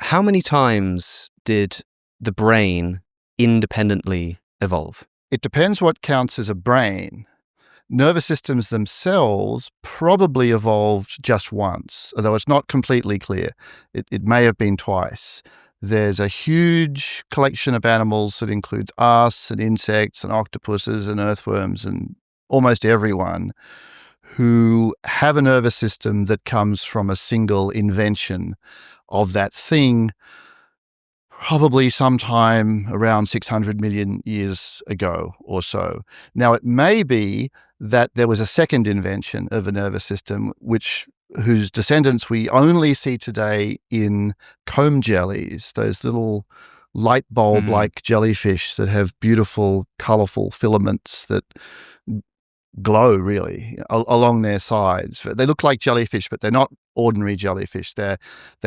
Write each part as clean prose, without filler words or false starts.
How many times did the brain independently evolve? It depends what counts as a brain. Nervous systems themselves probably evolved just once, although it's not completely clear. It may have been twice. There's a huge collection of animals that includes us and insects and octopuses and earthworms and almost everyone who have a nervous system that comes from a single invention of that thing, probably sometime around 600 million years ago or so. Now, it may be that there was a second invention of a nervous system whose descendants we only see today in comb jellies, those little light bulb-like jellyfish that have beautiful, colorful filaments that glow really along their sides. They look like jellyfish, but they're not ordinary jellyfish. They're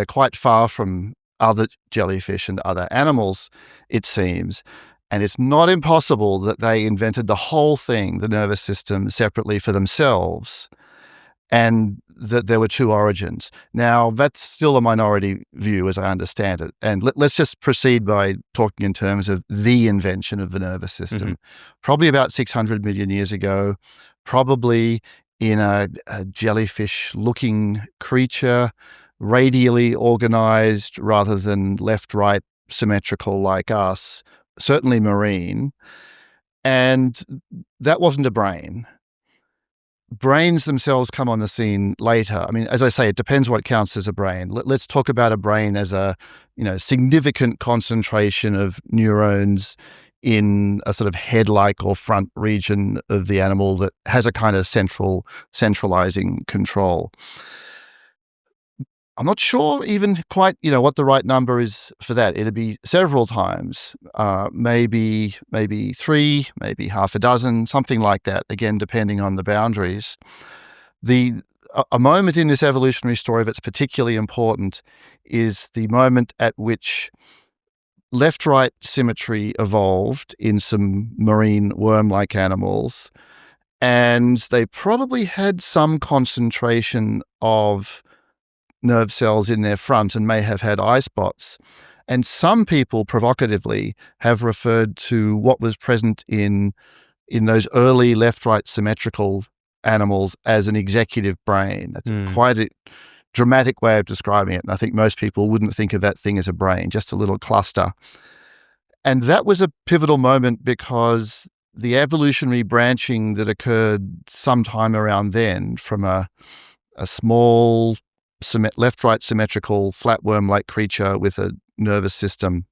quite far from other jellyfish and other animals, it seems. And it's not impossible that they invented the whole thing, the nervous system, separately for themselves, and that there were two origins. Now, that's still a minority view as I understand it. And let's just proceed by talking in terms of the invention of the nervous system. Probably about 600 million years ago, probably in a jellyfish-looking creature, radially organized rather than left-right symmetrical like us, certainly marine. And that wasn't a brain. Brains themselves come on the scene later. I mean, as I say, it depends what counts as a brain. Let's talk about a brain as a, significant concentration of neurons in a sort of head-like or front region of the animal that has a kind of centralizing control. I'm not sure even quite, what the right number is for that. It'd be several times, maybe 3, maybe half a dozen, something like that, again, depending on the boundaries. A moment in this evolutionary story that's particularly important is the moment at which left-right symmetry evolved in some marine worm-like animals, and they probably had some concentration of nerve cells in their front and may have had eye spots. And some people provocatively have referred to what was present in those early left-right symmetrical animals as an executive brain. That's quite a dramatic way of describing it. And I think most people wouldn't think of that thing as a brain, just a little cluster. And that was a pivotal moment because the evolutionary branching that occurred sometime around then from a small left-right symmetrical flatworm-like creature with a nervous system.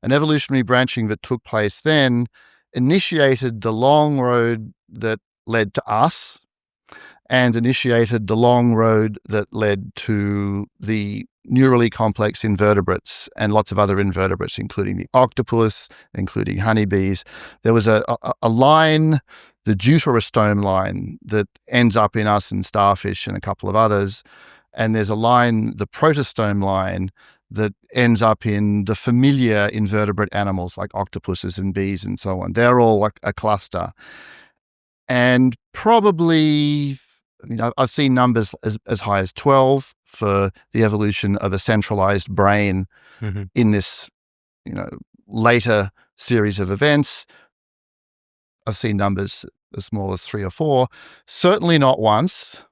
An evolutionary branching that took place then initiated the long road that led to us and initiated the long road that led to the neurally complex invertebrates and lots of other invertebrates, including the octopus, including honeybees. There was a line, the deuterostome line, that ends up in us and starfish and a couple of others. And there's a line, the protostome line, that ends up in the familiar invertebrate animals like octopuses and bees and so on. They're all like a cluster. And probably, I've seen numbers as high as 12 for the evolution of a centralized brain in this, later series of events. I've seen numbers as small as 3 or 4, certainly not once,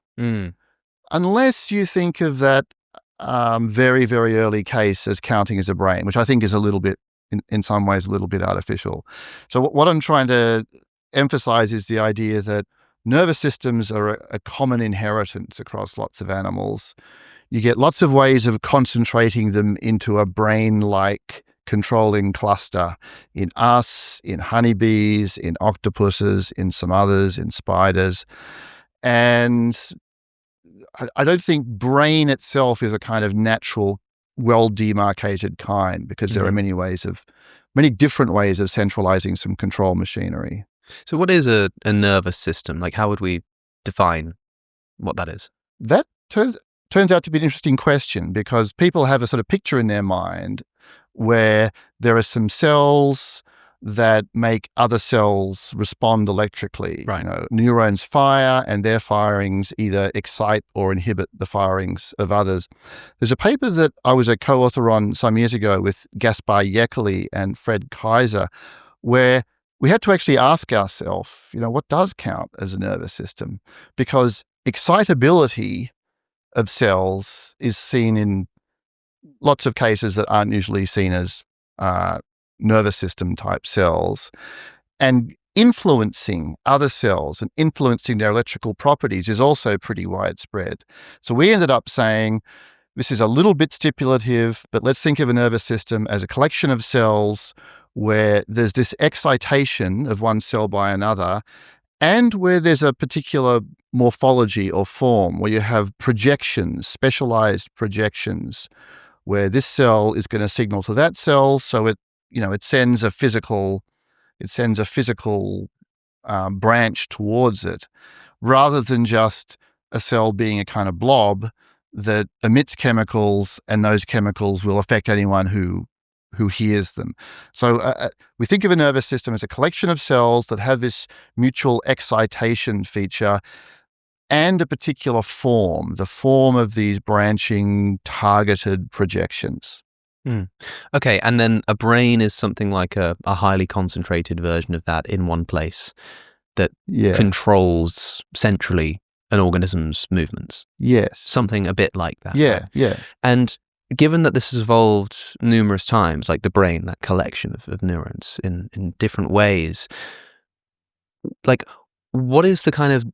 unless you think of that very, very early case as counting as a brain, which I think is a little bit, in some ways, a little bit artificial. So what I'm trying to emphasize is the idea that nervous systems are a common inheritance across lots of animals. You get lots of ways of concentrating them into a brain-like controlling cluster in us, in honeybees, in octopuses, in some others, in spiders. And I don't think brain itself is a kind of natural, well-demarcated kind, because there are many different ways of centralizing some control machinery. So what is a nervous system? Like, how would we define what that is? That turns out to be an interesting question, because people have a sort of picture in their mind where there are some cells that make other cells respond electrically. Right. Neurons fire, and their firings either excite or inhibit the firings of others. There's a paper that I was a co-author on some years ago with Gaspar Yekeli and Fred Kaiser, where we had to actually ask ourselves, what does count as a nervous system? Because excitability of cells is seen in lots of cases that aren't usually seen as nervous system type cells, and influencing other cells and influencing their electrical properties is also pretty widespread. So we ended up saying, this is a little bit stipulative, but let's think of a nervous system as a collection of cells where there's this excitation of one cell by another, and where there's a particular morphology or form, where you have projections, specialized projections, where this cell is going to signal to that cell, so it sends a physical branch towards it, rather than just a cell being a kind of blob that emits chemicals, and those chemicals will affect anyone who hears them. So we think of a nervous system as a collection of cells that have this mutual excitation feature and a particular form, the form of these branching targeted projections. Okay, and then a brain is something like a highly concentrated version of that in one place that controls centrally an organism's movements. Yes. Something a bit like that. Yeah, yeah. And given that this has evolved numerous times, like the brain, that collection of neurons in different ways, like what is the kind of,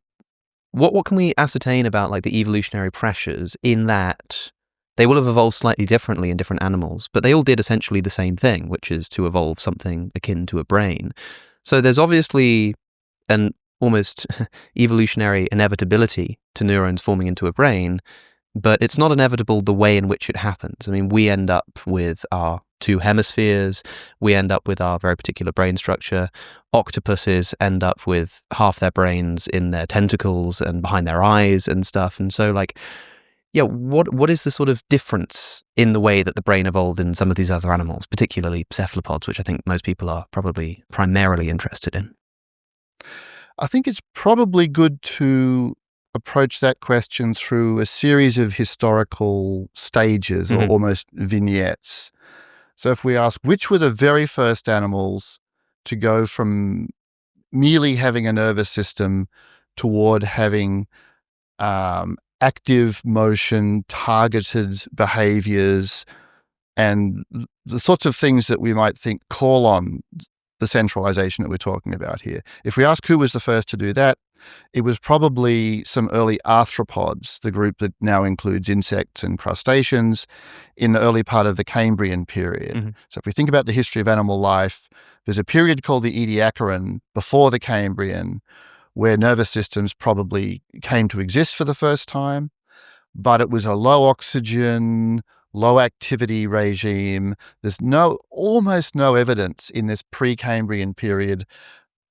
what can we ascertain about like the evolutionary pressures in that they will have evolved slightly differently in different animals, but they all did essentially the same thing, which is to evolve something akin to a brain. So there's obviously an almost evolutionary inevitability to neurons forming into a brain, but it's not inevitable the way in which it happens. I mean, we end up with our two hemispheres, we end up with our very particular brain structure. Octopuses end up with half their brains in their tentacles and behind their eyes and stuff. And so what is the sort of difference in the way that the brain evolved in some of these other animals, particularly cephalopods, which I think most people are probably primarily interested in? I think it's probably good to approach that question through a series of historical stages or almost vignettes. So if we ask, which were the very first animals to go from merely having a nervous system toward having active motion, targeted behaviors, and the sorts of things that we might think call on the centralization that we're talking about here. If we ask who was the first to do that, it was probably some early arthropods, the group that now includes insects and crustaceans, in the early part of the Cambrian period. So if we think about the history of animal life, there's a period called the Ediacaran before the Cambrian, where nervous systems probably came to exist for the first time, but it was a low oxygen, low activity regime. There's almost no evidence in this pre-Cambrian period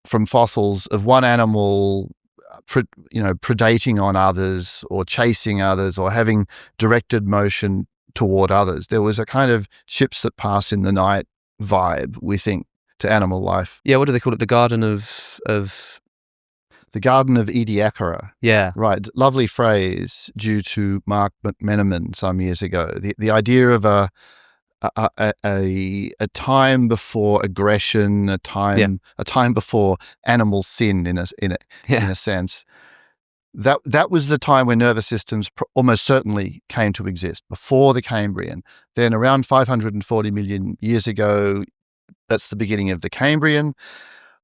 from fossils of one animal predating on others or chasing others or having directed motion toward others. There was a kind of ships that pass in the night vibe, we think, to animal life. Yeah, what do they call it? The Garden of The Garden of Ediacara. Yeah. Right. Lovely phrase due to Mark McMenamin some years ago. The idea of a time before aggression, a time before animal sin in a sense. That was the time when nervous systems almost certainly came to exist, before the Cambrian. Then around 540 million years ago, that's the beginning of the Cambrian.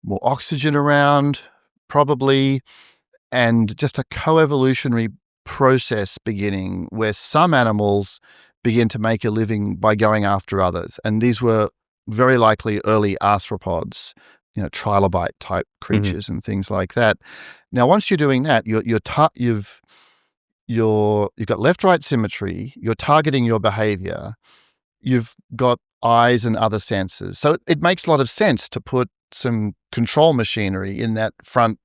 More oxygen around, probably, and just a coevolutionary process beginning where some animals begin to make a living by going after others. And these were very likely early arthropods, trilobite type creatures and things like that. Now, once you're doing that, you've got left-right symmetry, you're targeting your behavior, you've got eyes and other senses. So it makes a lot of sense to put some control machinery in that front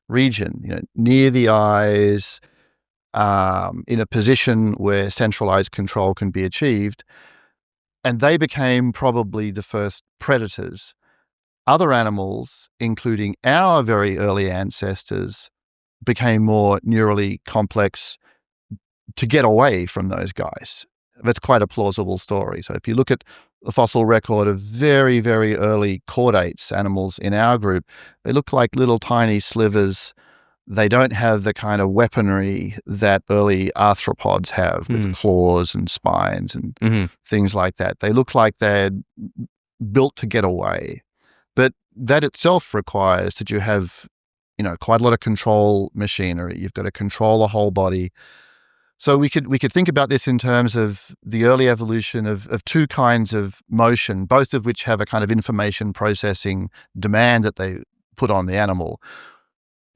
region, near the eyes, in a position where centralized control can be achieved. And they became probably the first predators. other animals, including our very early ancestors, became more neurally complex to get away from those guys. That's quite a plausible story. So if you look at the fossil record of very, very early chordates, animals in our group, they look like little tiny slivers. They don't have the kind of weaponry that early arthropods have with claws and spines and things like that. They look like they're built to get away. But that itself requires that you have, quite a lot of control machinery. You've got to control a whole body. So we could think about this in terms of the early evolution of two kinds of motion, both of which have a kind of information processing demand that they put on the animal,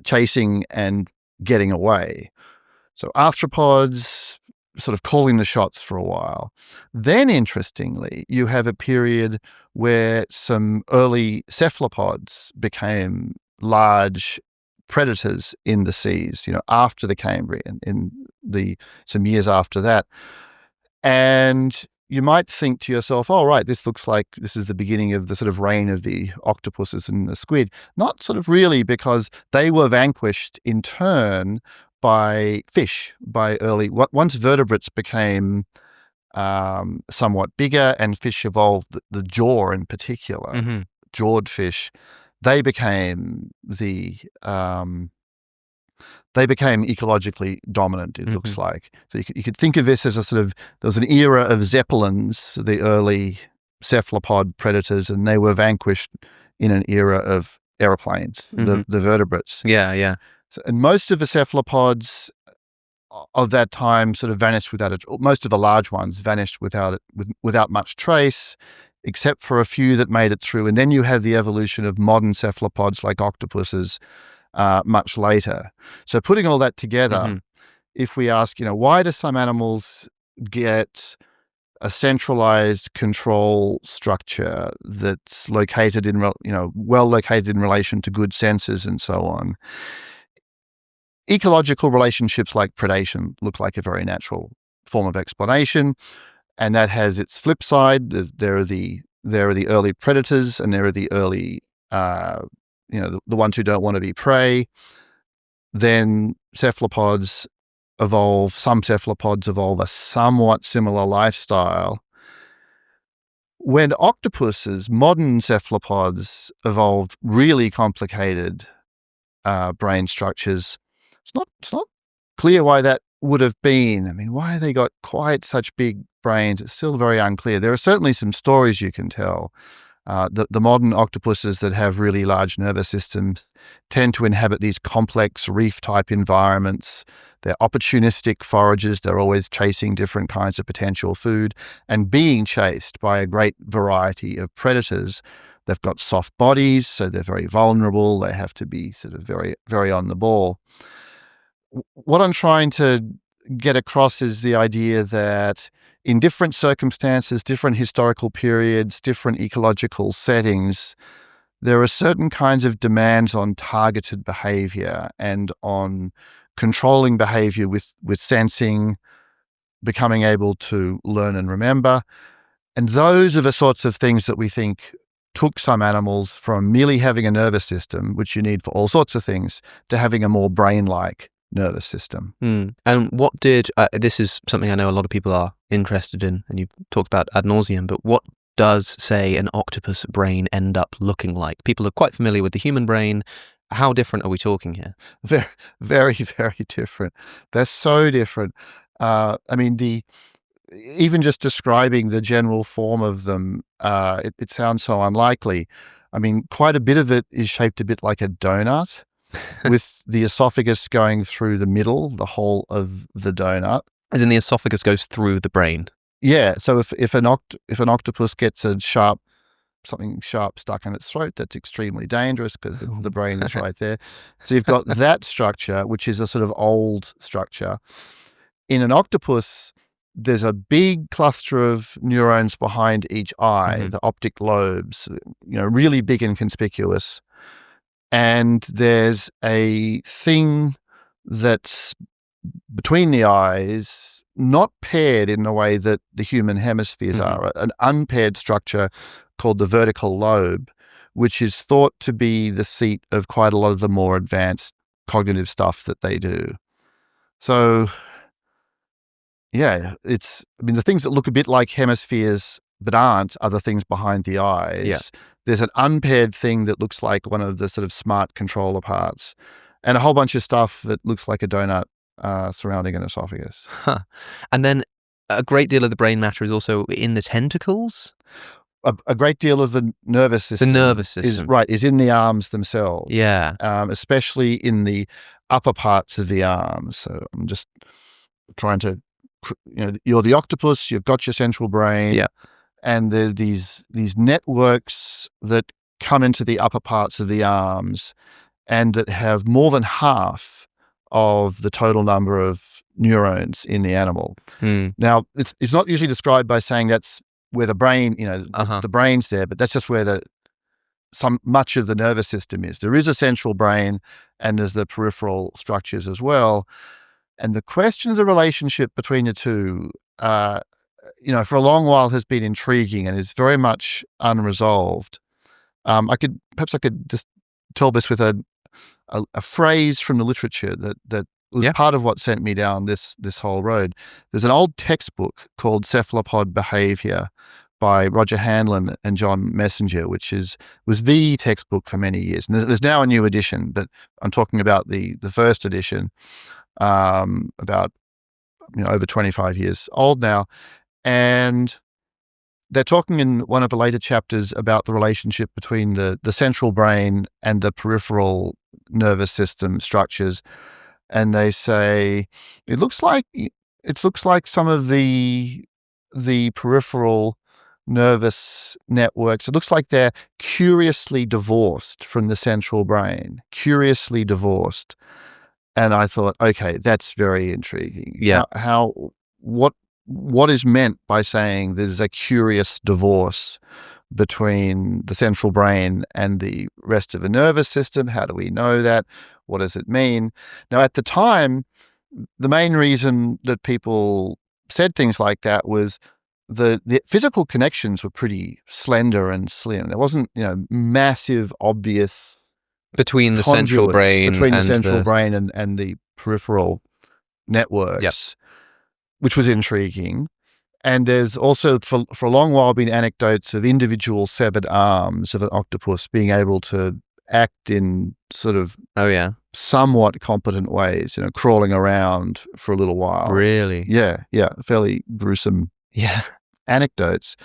chasing and getting away. So arthropods sort of calling the shots for a while. Then, interestingly, you have a period where some early cephalopods became large predators in the seas, after the Cambrian, some years after that. And you might think to yourself, oh, right, this looks like this is the beginning of the sort of reign of the octopuses and the squid. Not sort of really, because they were vanquished in turn by fish, once vertebrates became somewhat bigger and fish evolved, the jaw in particular, jawed fish, they became ecologically dominant, it looks like. So you could think of this as there was an era of zeppelins, the early cephalopod predators, and they were vanquished in an era of aeroplanes, the vertebrates. Yeah. So, and most of the cephalopods of that time sort of vanished most of the large ones vanished without much trace, except for a few that made it through. And then you have the evolution of modern cephalopods like octopuses much later. So putting all that together, if we ask, why do some animals get a centralized control structure that's located well located in relation to good senses and so on? Ecological relationships like predation look like a very natural form of explanation, and that has its flip side. There are the early predators, and there are the early, the ones who don't want to be prey. Then some cephalopods evolve a somewhat similar lifestyle. When modern cephalopods evolved really complicated brain structures, it's not clear why that would have been. I mean, why they got quite such big brains, it's still very unclear. There are certainly some stories you can tell. The modern octopuses that have really large nervous systems tend to inhabit these complex reef-type environments. They're opportunistic foragers. They're always chasing different kinds of potential food and being chased by a great variety of predators. They've got soft bodies, so they're very vulnerable. They have to be sort of very, very on the ball. What I'm trying to get across is the idea that in different circumstances, different historical periods, different ecological settings, there are certain kinds of demands on targeted behavior and on controlling behavior with sensing, becoming able to learn and remember. And those are the sorts of things that we think took some animals from merely having a nervous system, which you need for all sorts of things, to having a more brain-like nervous system. And what did this is something I know a lot of people are interested in, and you've talked about ad nauseum, but what does, say, an octopus brain end up looking like? People are quite familiar with the human brain. How different are we talking here? Very, very, very different. They're so different. Even just describing the general form of them, it sounds so unlikely. I mean, quite a bit of it is shaped a bit like a donut, with the esophagus going through the middle, the whole of the donut. As in the esophagus goes through the brain? Yeah. So if an octopus gets something sharp stuck in its throat, that's extremely dangerous because the brain is right there. So you've got that structure, which is a sort of old structure. In an octopus, there's a big cluster of neurons behind each eye, the optic lobes, really big and conspicuous. And there's a thing that's between the eyes, not paired in the way that the human hemispheres are, an unpaired structure called the vertical lobe, which is thought to be the seat of quite a lot of the more advanced cognitive stuff that they do. So, yeah, the things that look a bit like hemispheres but aren't are the things behind the eyes. Yeah. There's an unpaired thing that looks like one of the sort of smart controller parts, and a whole bunch of stuff that looks like a donut surrounding an esophagus. Huh. And then a great deal of the brain matter is also in the tentacles? A great deal of the nervous system. The nervous system. is in the arms themselves. Yeah. Especially in the upper parts of the arms. So I'm just trying to, you're the octopus, you've got your central brain. Yeah. And there's these networks that come into the upper parts of the arms and that have more than half of the total number of neurons in the animal. Now, it's not usually described by saying that's where the brain, the brain's there, but that's just where much of the nervous system is. There is a central brain and there's the peripheral structures as well. And the question of the relationship between the two, for a long while has been intriguing and is very much unresolved. I could just tell this with a phrase from the literature that was part of what sent me down this whole road. There's an old textbook called Cephalopod Behavior by Roger Hanlon and John Messenger, which was the textbook for many years. And there's now a new edition, but I'm talking about the first edition, about over 25 years old now. And they're talking in one of the later chapters about the relationship between the central brain and the peripheral nervous system structures. And they say it looks like some of the peripheral nervous networks, it looks like they're curiously divorced from the central brain, curiously divorced. And I thought, okay, that's very intriguing. Yeah. What is meant by saying there's a curious divorce between the central brain and the rest of the nervous system? How do we know that? What does it mean? Now, at the time, the main reason that people said things like that was the physical connections were pretty slender and slim. There wasn't, massive, obvious between the central brain and the peripheral networks, which was intriguing. And there's also for a long while been anecdotes of individual severed arms of an octopus being able to act in sort of somewhat competent ways, crawling around for a little while. Really? Yeah, fairly gruesome anecdotes.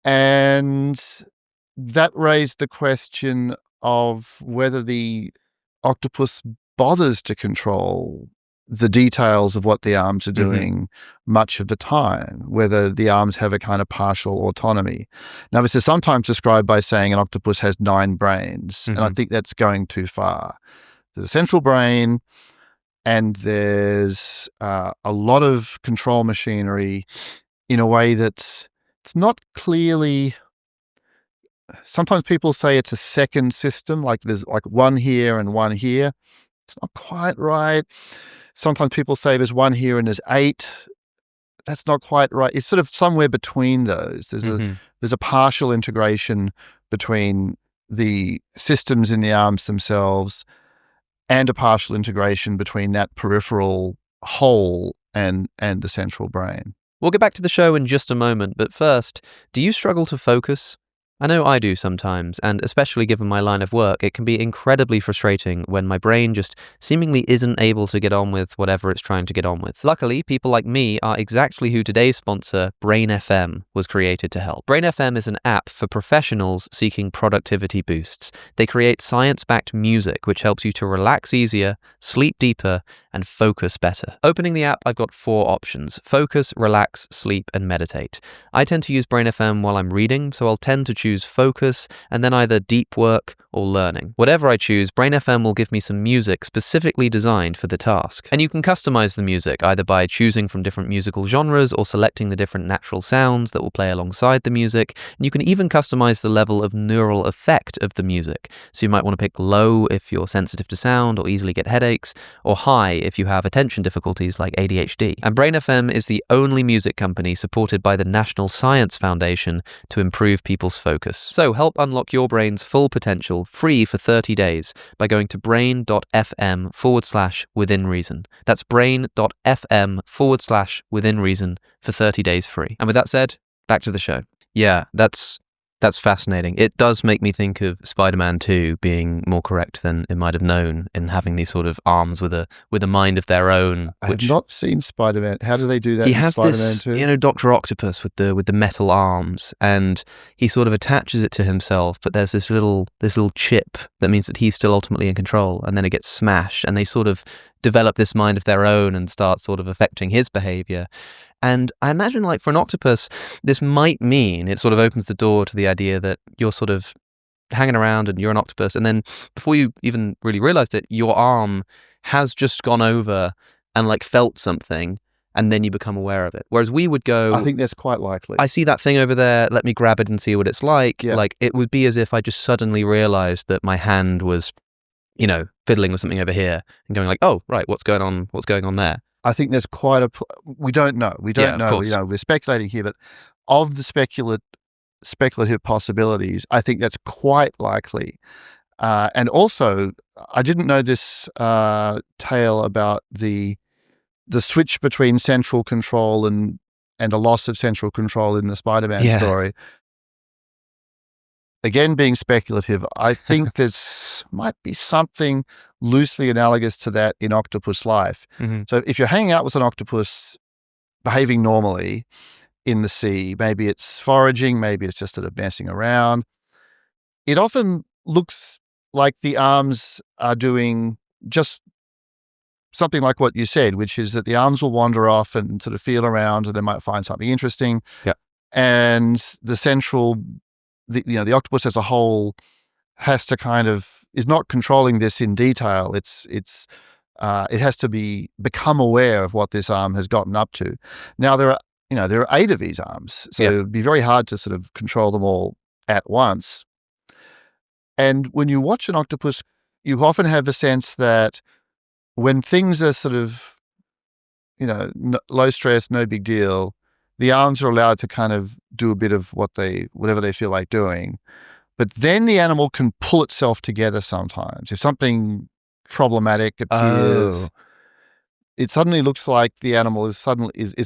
And that raised the question of whether the octopus bothers to control the details of what the arms are doing much of the time, whether the arms have a kind of partial autonomy. Now, this is sometimes described by saying an octopus has 9 brains, and I think that's going too far. There's a central brain, and there's a lot of control machinery in a way that's it's not clearly. Sometimes people say it's a second system, like there's like one here and one here. It's not quite right. Sometimes people say there's one here and there's 8. That's not quite right. It's sort of somewhere between those. There's a partial integration between the systems in the arms themselves and a partial integration between that peripheral whole and the central brain. We'll get back to the show in just a moment, but first, do you struggle to focus? I know I do sometimes, and especially given my line of work, it can be incredibly frustrating when my brain just seemingly isn't able to get on with whatever it's trying to get on with. Luckily, people like me are exactly who today's sponsor, Brain FM, was created to help. Brain FM is an app for professionals seeking productivity boosts. They create science-backed music, which helps you to relax easier, sleep deeper, and focus better. Opening the app, I've got 4 options: focus, relax, sleep, and meditate. I tend to use Brain FM while I'm reading, so I'll tend to choose focus and then either deep work or learning. Whatever I choose, Brain FM will give me some music specifically designed for the task. And you can customize the music either by choosing from different musical genres or selecting the different natural sounds that will play alongside the music. And you can even customize the level of neural effect of the music. So you might want to pick low if you're sensitive to sound or easily get headaches, or high if you have attention difficulties like ADHD. And Brain FM is the only music company supported by the National Science Foundation to improve people's focus. So help unlock your brain's full potential free for 30 days by going to brain.fm/within reason. That's brain.fm/within reason for 30 days free. And with that said, back to the show. Yeah, that's fascinating. It does make me think of Spider-Man 2 being more correct than it might have known in having these sort of arms with a mind of their own. I have not seen Spider-Man. How do they do that he in has Spider-Man 2? this, Dr. Octopus with the metal arms, and he sort of attaches it to himself, but there's this little chip that means that he's still ultimately in control, and then it gets smashed, and they sort of develop this mind of their own and start sort of affecting his behavior. And I imagine, like, for an octopus, this might mean it sort of opens the door to the idea that you're sort of hanging around and you're an octopus, and then before you even really realized it, your arm has just gone over and, like, felt something, and then you become aware of it. Whereas we would go... I think that's quite likely. I see that thing over there, let me grab it and see what it's like. Yeah. Like, it would be as if I just suddenly realized that my hand was, fiddling with something over here and going like, oh, right, what's going on there? I think there's quite a... We don't know. We don't know. We're speculating here, but of the speculative possibilities, I think that's quite likely. And also, I didn't know this tale about the switch between central control and a loss of central control in the Spider-Man story. Again, being speculative, I think there's might be something loosely analogous to that in octopus life. Mm-hmm. So if you're hanging out with an octopus behaving normally in the sea, maybe it's foraging, maybe it's just sort of messing around, it often looks like the arms are doing just something like what you said, which is that the arms will wander off and sort of feel around and they might find something interesting. Yeah. And the octopus as a whole has to is not controlling this in detail. It has to become aware of what this arm has gotten up to. Now there are 8 of these arms, so it'd be very hard to sort of control them all at once. And when you watch an octopus, you often have the sense that when things are sort of, low stress, no big deal, the arms are allowed to kind of do a bit of whatever they feel like doing. But then the animal can pull itself together sometimes. If something problematic appears, it suddenly looks like the animal is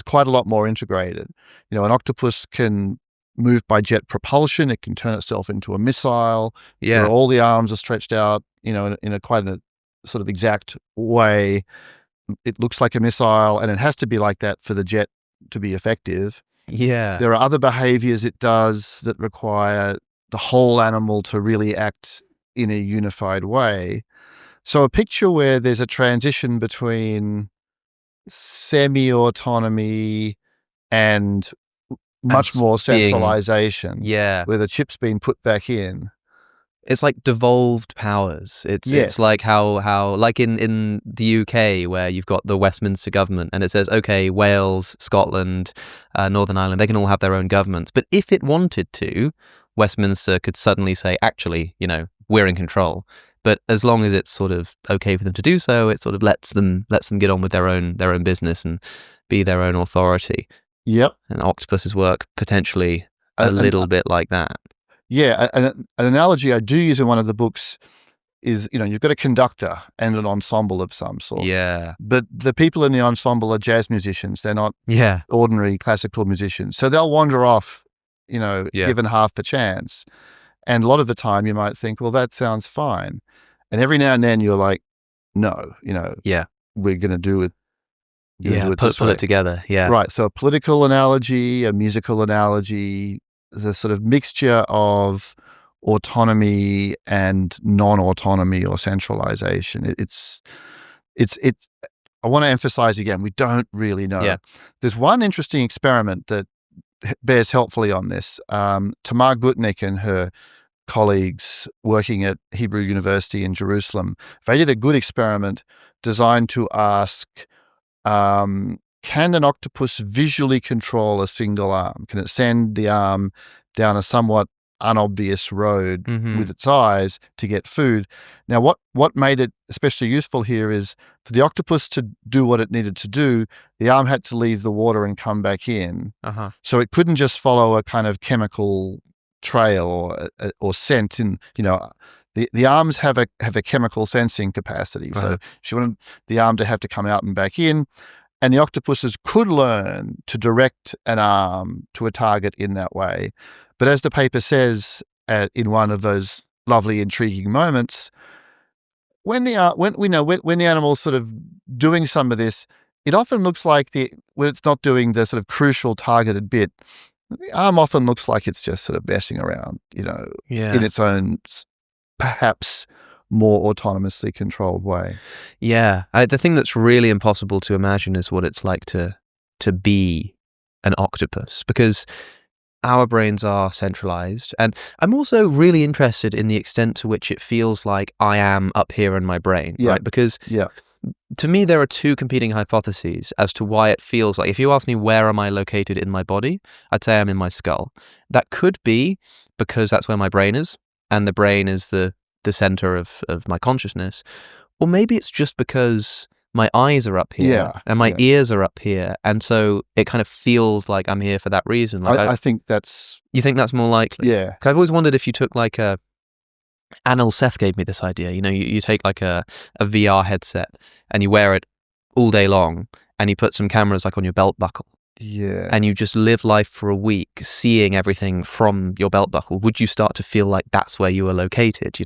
quite a lot more integrated. An octopus can move by jet propulsion. It can turn itself into a missile. Yeah. All the arms are stretched out, in a quite a sort of exact way. It looks like a missile, and it has to be like that for the jet to be effective. Yeah. There are other behaviors it does that require the whole animal to really act in a unified way. So a picture where there's a transition between semi-autonomy and much more centralization, where the chip's been put back in. It's like devolved powers. It's like how like in the UK where you've got the Westminster government and it says, okay, Wales, Scotland, Northern Ireland, they can all have their own governments. But if it wanted to, Westminster could suddenly say, actually, we're in control. But as long as it's sort of okay for them to do so, it sort of lets them get on with their own business and be their own authority. Yep. And octopuses work potentially a little bit like that. Yeah, an analogy I do use in one of the books is, you've got a conductor and an ensemble of some sort. Yeah. But the people in the ensemble are jazz musicians. They're not ordinary classical musicians. So they'll wander off, given half the chance. And a lot of the time you might think, well, that sounds fine. And every now and then you're like, no, we're going to do it. Pull it together. Yeah. Right. So a political analogy, a musical analogy, the sort of mixture of autonomy and non-autonomy or centralization. It's. I want to emphasize again, we don't really know. Yeah. There's one interesting experiment that bears helpfully on this. Tamar Gutnick and her colleagues working at Hebrew University in Jerusalem, they did a good experiment designed to ask, can an octopus visually control a single arm? Can it send the arm down a somewhat unobvious road Mhm. with its eyes to get food. Now, what made it especially useful here is for the octopus to do what it needed to do, the arm had to leave the water and come back in. Uh-huh. So it couldn't just follow a kind of chemical trail or scent. The arms have a chemical sensing capacity. So she wanted the arm to have to come out and back in. And the octopuses could learn to direct an arm to a target in that way. But as the paper says in one of those lovely, intriguing moments, when the animal's sort of doing some of this, it often looks like when it's not doing the sort of crucial targeted bit, the arm often looks like it's just sort of messing around, in its own perhaps more autonomously controlled way. Yeah. The thing that's really impossible to imagine is what it's like to be an octopus, because our brains are centralized. And I'm also really interested in the extent to which it feels like I am up here in my brain, right? Because to me, there are two competing hypotheses as to why it feels like, if you ask me where am I located in my body, I'd say I'm in my skull. That could be because that's where my brain is, and the brain is the center of my consciousness. Or maybe it's just because my eyes are up here and my ears are up here, and so it kind of feels like I'm here for that reason. Like I think that's... You think that's more likely? Yeah. 'Cause I've always wondered if you took like Anil Seth gave me this idea. You take like a VR headset and you wear it all day long, and you put some cameras like on your belt buckle. Yeah. And you just live life for a week seeing everything from your belt buckle. Would you start to feel like that's where you were located,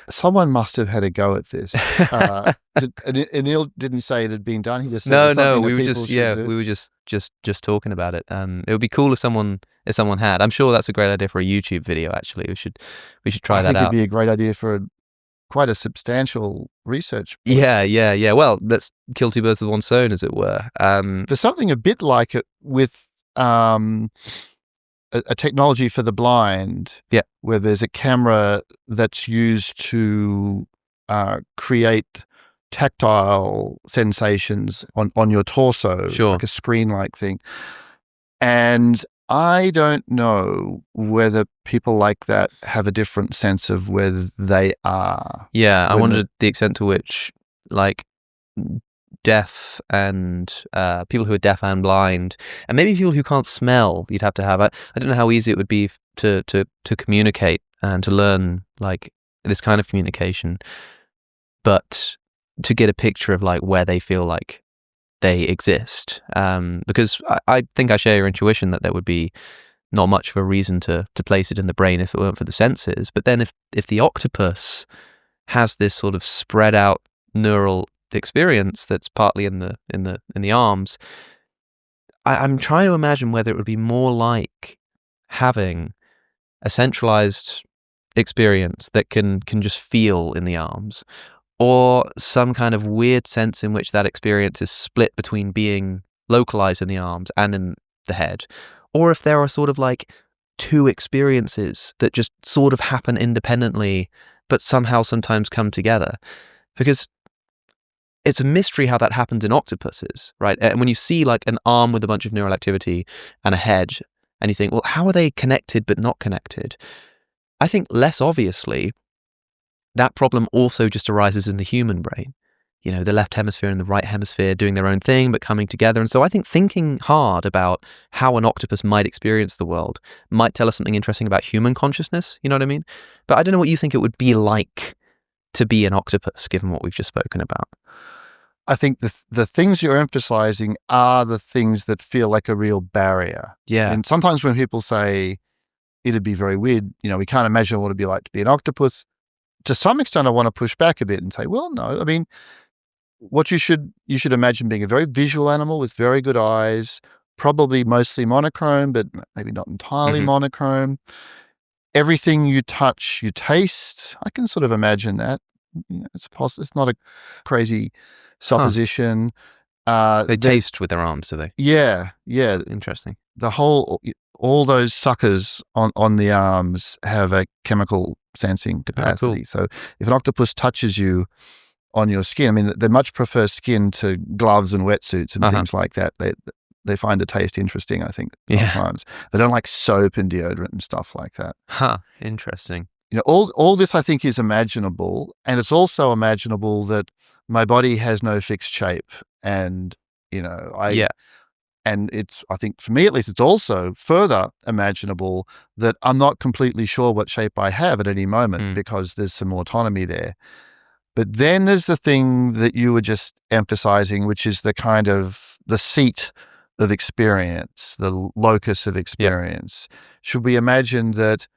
Someone must have had a go at this. Anil didn't say it had been done. He just said no, we were just talking about it. It would be cool if someone had. I'm sure that's a great idea for a YouTube video, actually. We should try that out. I think it'd be a great idea for quite a substantial research project. Yeah. Well, let's kill two birds with one stone, as it were. There's something a bit like it with a technology for the blind, where there's a camera that's used to create tactile sensations on your torso, like a screen-like thing. And I don't know whether people like that have a different sense of where they are. Yeah, I wondered the extent to which, like, deaf and people who are deaf and blind, and maybe people who can't smell, you'd have to have. I don't know how easy it would be to communicate and to learn, like, this kind of communication, but to get a picture of, like, where they feel like they exist, because I think I share your intuition that there would be not much of a reason to place it in the brain if it weren't for the senses. But then if the octopus has this sort of spread out neural experience that's partly in the arms, I'm trying to imagine whether it would be more like having a centralized experience that can just feel in the arms, or some kind of weird sense in which that experience is split between being localized in the arms and in the head, or if there are sort of like two experiences that just sort of happen independently but somehow sometimes come together. Because it's a mystery how that happens in octopuses, right? And when you see like an arm with a bunch of neural activity and a head, and you think, well, how are they connected but not connected? I think less obviously, that problem also just arises in the human brain. The left hemisphere and the right hemisphere doing their own thing, but coming together. And so I think thinking hard about how an octopus might experience the world might tell us something interesting about human consciousness. You know what I mean? But I don't know what you think it would be like to be an octopus, given what we've just spoken about. I think the things you're emphasizing are the things that feel like a real barrier. Yeah. And sometimes when people say it'd be very weird, we can't imagine what it'd be like to be an octopus, to some extent I want to push back a bit and say, well, no, I mean, what you should imagine being a very visual animal with very good eyes, probably mostly monochrome, but maybe not entirely monochrome. Everything you touch, you taste. I can sort of imagine that. It's possible. It's not a crazy supposition. They taste with their arms, do they? Yeah. Interesting. All those suckers on the arms have a chemical sensing capacity. Cool. So if an octopus touches you on your skin, I mean, they much prefer skin to gloves and wetsuits and things like that. they find the taste interesting, I think, Yeah. sometimes. They don't like soap and deodorant and stuff like that. Huh. Interesting. All this I think is imaginable, and it's also imaginable that my body has no fixed shape, and Yeah. and it's, I think for me at least, it's also further imaginable that I'm not completely sure what shape I have at any moment because there's some autonomy there. But then there's the thing that you were just emphasizing, which is the kind of the seat of experience, the locus of experience. Should we imagine that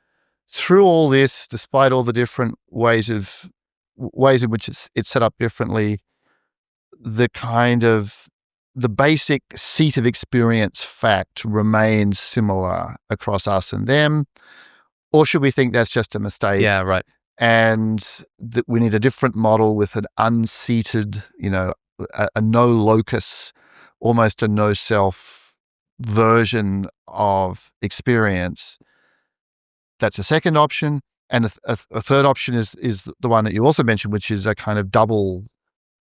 through all this, despite all the different ways in which it's set up differently, the basic seat of experience fact remains similar across us and them? Or should we think that's just a mistake? Yeah, right. And that we need a different model with an unseated, a no locus, almost a no self version of experience? That's a second option. And a third option is the one that you also mentioned, which is a kind of double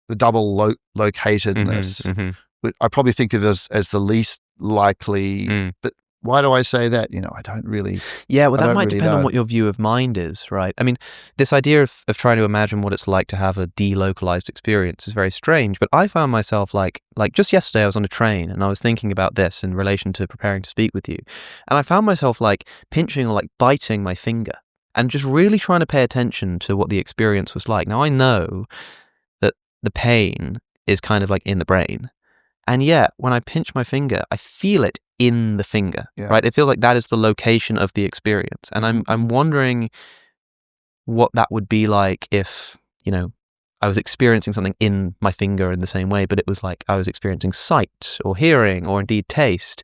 locatedness. I probably think of it as the least likely. But why do I say that? I don't really. Yeah, well, I that don't might really depend on know. what your view of mind is, right? I mean, this idea of trying to imagine what it's like to have a delocalized experience is very strange, but I found myself like just yesterday I was on a train and I was thinking about this in relation to preparing to speak with you. And I found myself like pinching or like biting my finger and just really trying to pay attention to what the experience was like. Now, I know that the pain is kind of like in the brain. And yet, when I pinch my finger, I feel it in the finger, right? It feels like that is the location of the experience. And I'm wondering what that would be like if, I was experiencing something in my finger in the same way, but it was like I was experiencing sight or hearing or indeed taste.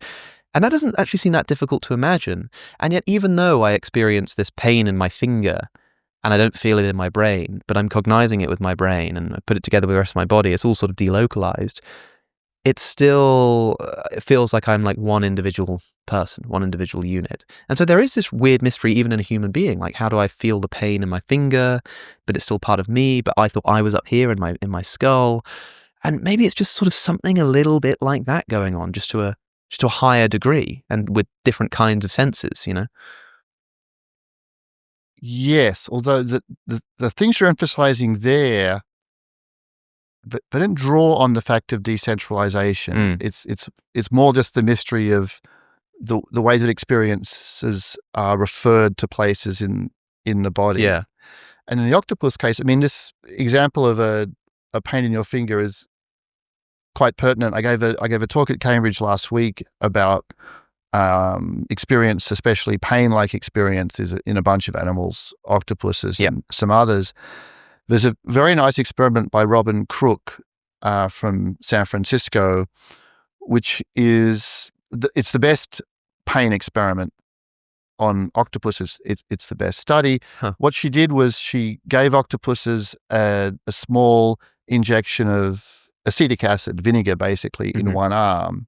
And that doesn't actually seem that difficult to imagine. And yet, even though I experience this pain in my finger and I don't feel it in my brain, but I'm cognizing it with my brain and I put it together with the rest of my body, it's all sort of delocalized. It still it feels like I'm like one individual person, one individual unit. And so there is this weird mystery even in a human being. Like, how do I feel the pain in my finger, but it's still part of me, but I thought I was up here in my skull. And maybe it's just sort of something a little bit like that going on, just to a higher degree and with different kinds of senses, Yes, although the things you're emphasizing there, they don't draw on the fact of decentralization. It's more just the mystery of the way that experiences are referred to places in the body. Yeah. And in the octopus case, I mean, this example of a pain in your finger is quite pertinent. I gave a talk at Cambridge last week about experience, especially pain-like experiences in a bunch of animals, octopuses and some others. There's a very nice experiment by Robin Crook from San Francisco, which is it's the best pain experiment on octopuses. It's the best study. Huh. What she did was she gave octopuses a small injection of acetic acid, vinegar basically, in one arm.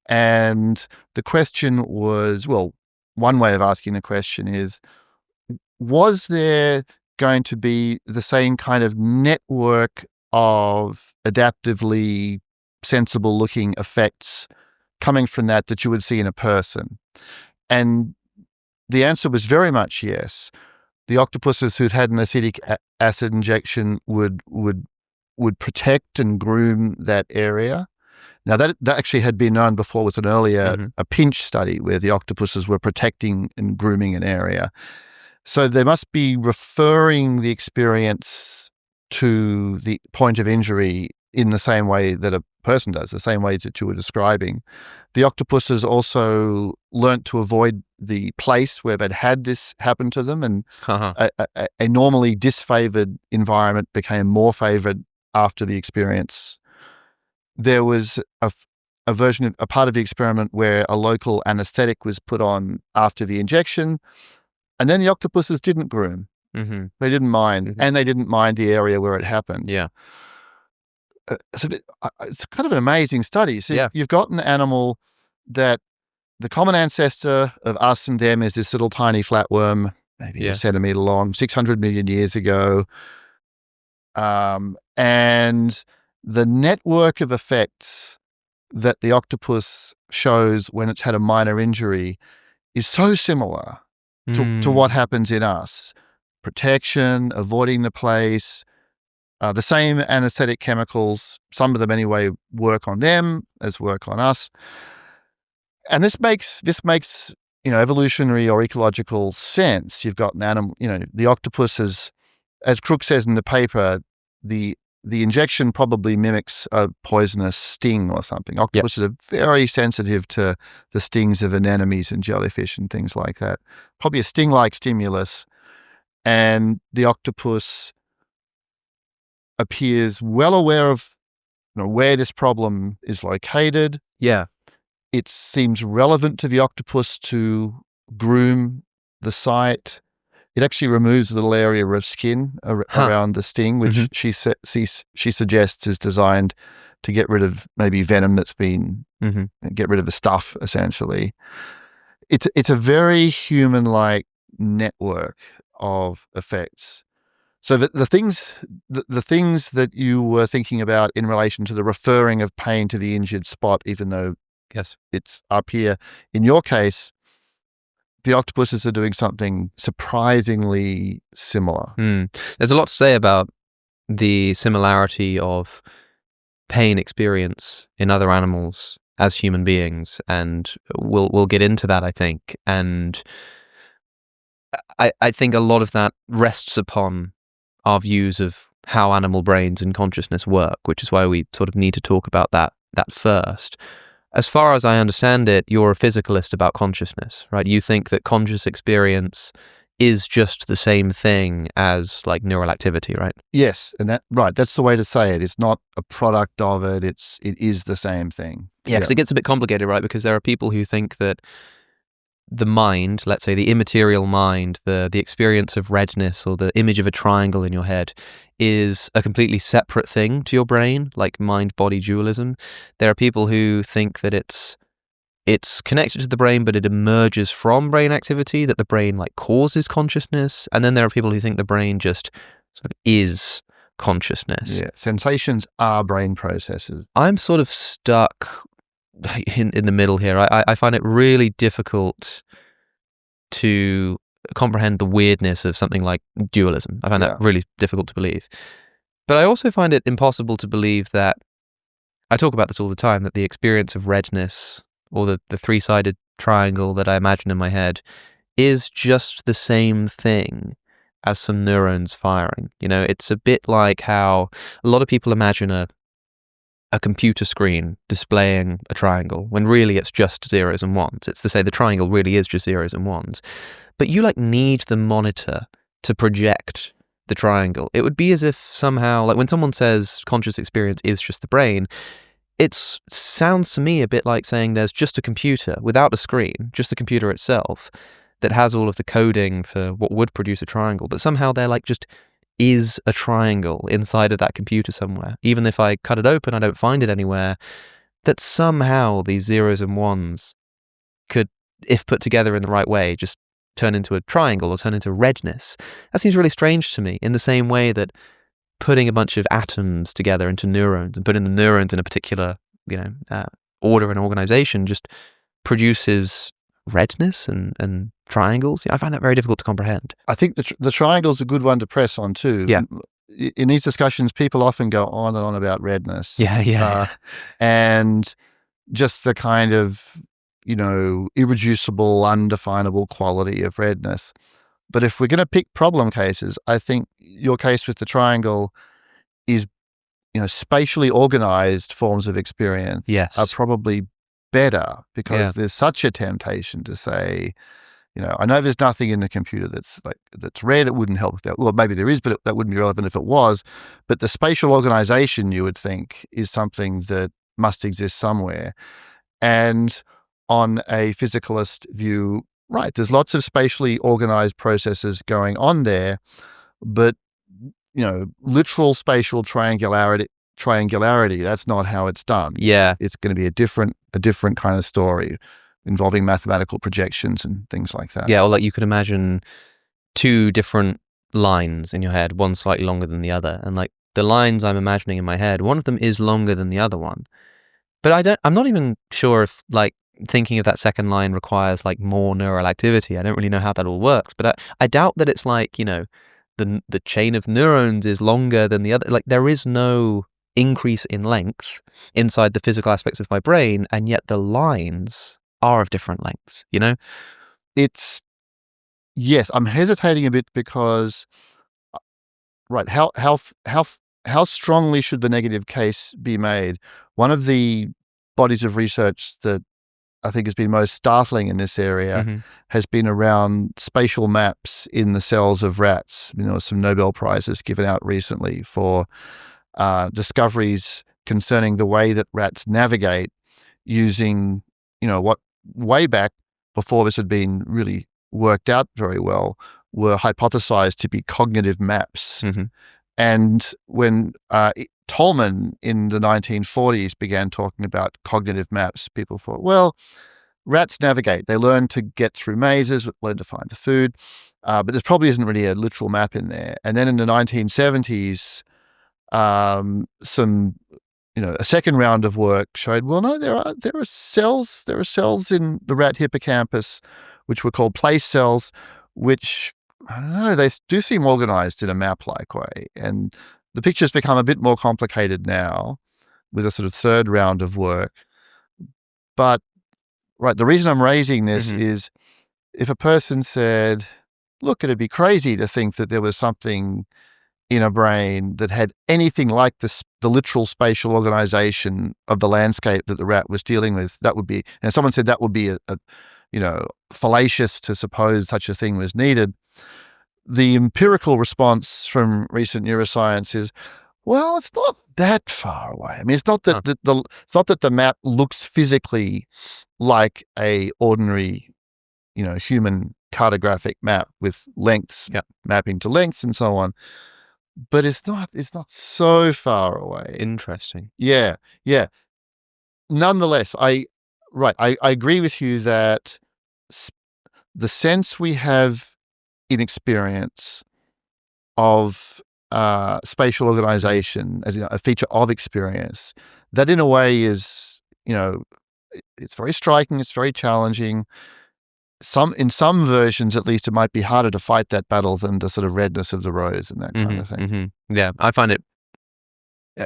And the question was, well, one way of asking the question is, was there going to be the same kind of network of adaptively sensible looking effects coming from that you would see in a person? And the answer was very much yes. The octopuses who'd had an acetic acid injection would protect and groom that area. Now, that actually had been known before with an earlier a pinch study where the octopuses were protecting and grooming an area. So they must be referring the experience to the point of injury in the same way that a person does, the same way that you were describing. The octopuses also learnt to avoid the place where they'd had this happen to them, and a normally disfavored environment became more favored after the experience. There was a part of the experiment where a local anesthetic was put on after the injection, and then the octopuses didn't groom. They didn't mind, and they didn't mind the area where it happened. Yeah. So it's kind of an amazing study. So you've got an animal that the common ancestor of us and them is this little tiny flatworm, maybe a centimeter long, 600 million years ago. And the network of effects that the octopus shows when it's had a minor injury is so similar to what happens in us. Protection, avoiding the place, the same anesthetic chemicals, some of them anyway, work on them as work on us. And this makes evolutionary or ecological sense. You've got an animal, the octopus is, as Crook says in the paper, the injection probably mimics a poisonous sting or something. Octopuses are very sensitive to the stings of anemones and jellyfish and things like that. Probably a sting-like stimulus. And the octopus appears well aware of where this problem is located. Yeah. It seems relevant to the octopus to groom the site. It actually removes a little area of skin around the sting, which she suggests is designed to get rid of maybe venom that's been, get rid of the stuff, essentially. It's a very human-like network of effects. So the things that you were thinking about in relation to the referring of pain to the injured spot, even though it's up here, in your case, the octopuses are doing something surprisingly similar. There's a lot to say about the similarity of pain experience in other animals as human beings, and we'll get into that, I think. And I think a lot of that rests upon our views of how animal brains and consciousness work, which is why we sort of need to talk about that first. As far as I understand it, you're a physicalist about consciousness, right? You think that conscious experience is just the same thing as like neural activity, right? Yes, and that's the way to say it. It's not a product of it. It is the same thing. Yeah, because it gets a bit complicated, right? Because there are people who think that the mind, let's say the immaterial mind, the experience of redness or the image of a triangle in your head is a completely separate thing to your brain, like mind-body dualism. There are people who think that it's connected to the brain, but it emerges from brain activity, that the brain like causes consciousness. And then there are people who think the brain just sort of is consciousness. Yeah, sensations are brain processes. I'm sort of stuck in the middle here. I find it really difficult to comprehend the weirdness of something like dualism. I find that really difficult to believe. But I also find it impossible to believe that, I talk about this all the time, that the experience of redness or the three-sided triangle that I imagine in my head is just the same thing as some neurons firing. It's a bit like how a lot of people imagine a computer screen displaying a triangle when really it's just zeros and ones. It's to say the triangle really is just zeros and ones. But you need the monitor to project the triangle. It would be as if somehow, when someone says conscious experience is just the brain, it sounds to me a bit like saying there's just a computer without a screen, just the computer itself, that has all of the coding for what would produce a triangle, but somehow they're just is a triangle inside of that computer somewhere. Even if I cut it open, I don't find it anywhere, that somehow these zeros and ones could, if put together in the right way, just turn into a triangle or turn into redness. That seems really strange to me, in the same way that putting a bunch of atoms together into neurons and putting the neurons in a particular, order and organization just produces redness and triangles. I find that very difficult to comprehend. I think the triangle's a good one to press on too. Yeah. In these discussions, people often go on and on about redness. Yeah. And just the kind of, irreducible, undefinable quality of redness. But if we're going to pick problem cases, I think your case with the triangle is, spatially organized forms of experience are probably better, because there's such a temptation to say, I know there's nothing in the computer that's red. It wouldn't help if that. Well, maybe there is, but that wouldn't be relevant if it was. But the spatial organization, you would think, is something that must exist somewhere. And on a physicalist view, right, there's lots of spatially organized processes going on there, but literal spatial triangularity, that's not how it's done. Yeah. It's going to be a different kind of story involving mathematical projections and things like that. Yeah, or you could imagine two different lines in your head, one slightly longer than the other. And the lines I'm imagining in my head, one of them is longer than the other one. But I'm not even sure if, like, thinking of that second line requires, like, more neural activity. I don't really know how that all works, but I doubt that it's like, the chain of neurons is longer than the other. Like, there is no increase in length inside the physical aspects of my brain, and yet the lines are of different lengths, It's yes, I'm hesitating a bit because right, how strongly should the negative case be made? One of the bodies of research that I think has been most startling in this area Mm-hmm. has been around spatial maps in the cells of rats. Some Nobel Prizes given out recently for discoveries concerning the way that rats navigate using, what way back before this had been really worked out very well, were hypothesized to be cognitive maps. Mm-hmm. And when Tolman in the 1940s began talking about cognitive maps, people thought, well, rats navigate. They learn to get through mazes, learn to find the food, but there probably isn't really a literal map in there. And then in the 1970s, a second round of work showed, well, no, there are cells in the rat hippocampus, which were called place cells, which, I don't know, they do seem organized in a map-like way. And the picture's become a bit more complicated now with a sort of third round of work. But, right, the reason I'm raising this Mm-hmm. is if a person said, look, it'd be crazy to think that there was something in a brain that had anything like the literal spatial organization of the landscape that the rat was dealing with, that would be, and someone said that would be fallacious to suppose such a thing was needed. The empirical response from recent neuroscience is, well, it's not that far away. I mean, it's not that it's not that the map looks physically like a ordinary, human cartographic map with lengths mapping to lengths and so on. But it's not so far away. Interesting. Yeah. Nonetheless, I agree with you that the sense we have in experience of spatial organization as a feature of experience, that in a way is, it's very striking, it's very challenging. In some versions, at least, it might be harder to fight that battle than the sort of redness of the rose and that kind of thing. Mm-hmm. Yeah, I find it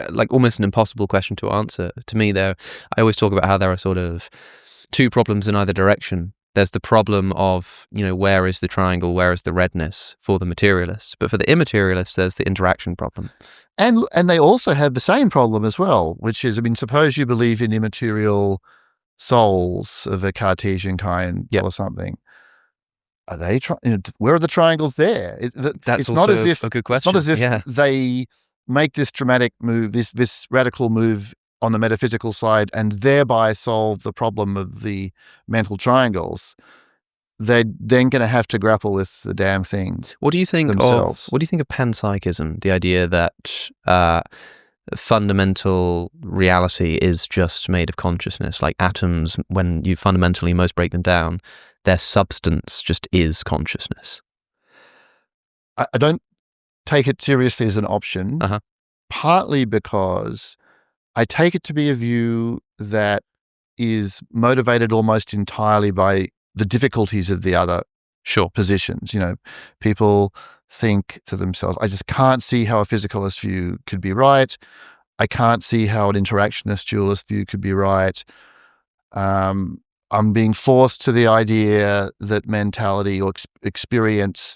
like almost an impossible question to answer. To me, I always talk about how there are sort of two problems in either direction. There's the problem of, where is the triangle, where is the redness for the materialist? But for the immaterialist, there's the interaction problem. And they also have the same problem as well, which is, I mean, suppose you believe in immaterial souls of a Cartesian kind or something. Are they where are the triangles there? That's it's also not as if a good question. It's not as if they make this dramatic move, this radical move on the metaphysical side, and thereby solve the problem of the mental triangles. They're then going to have to grapple with the damn thing. What do you think themselves. What do you think of panpsychism? The idea that fundamental reality is just made of consciousness, like atoms. When you fundamentally most break them down, their substance just is consciousness. I don't take it seriously as an option, partly because I take it to be a view that is motivated almost entirely by the difficulties of the other positions. People think to themselves, I just can't see how a physicalist view could be right. I can't see how an interactionist dualist view could be right. I'm being forced to the idea that mentality or experience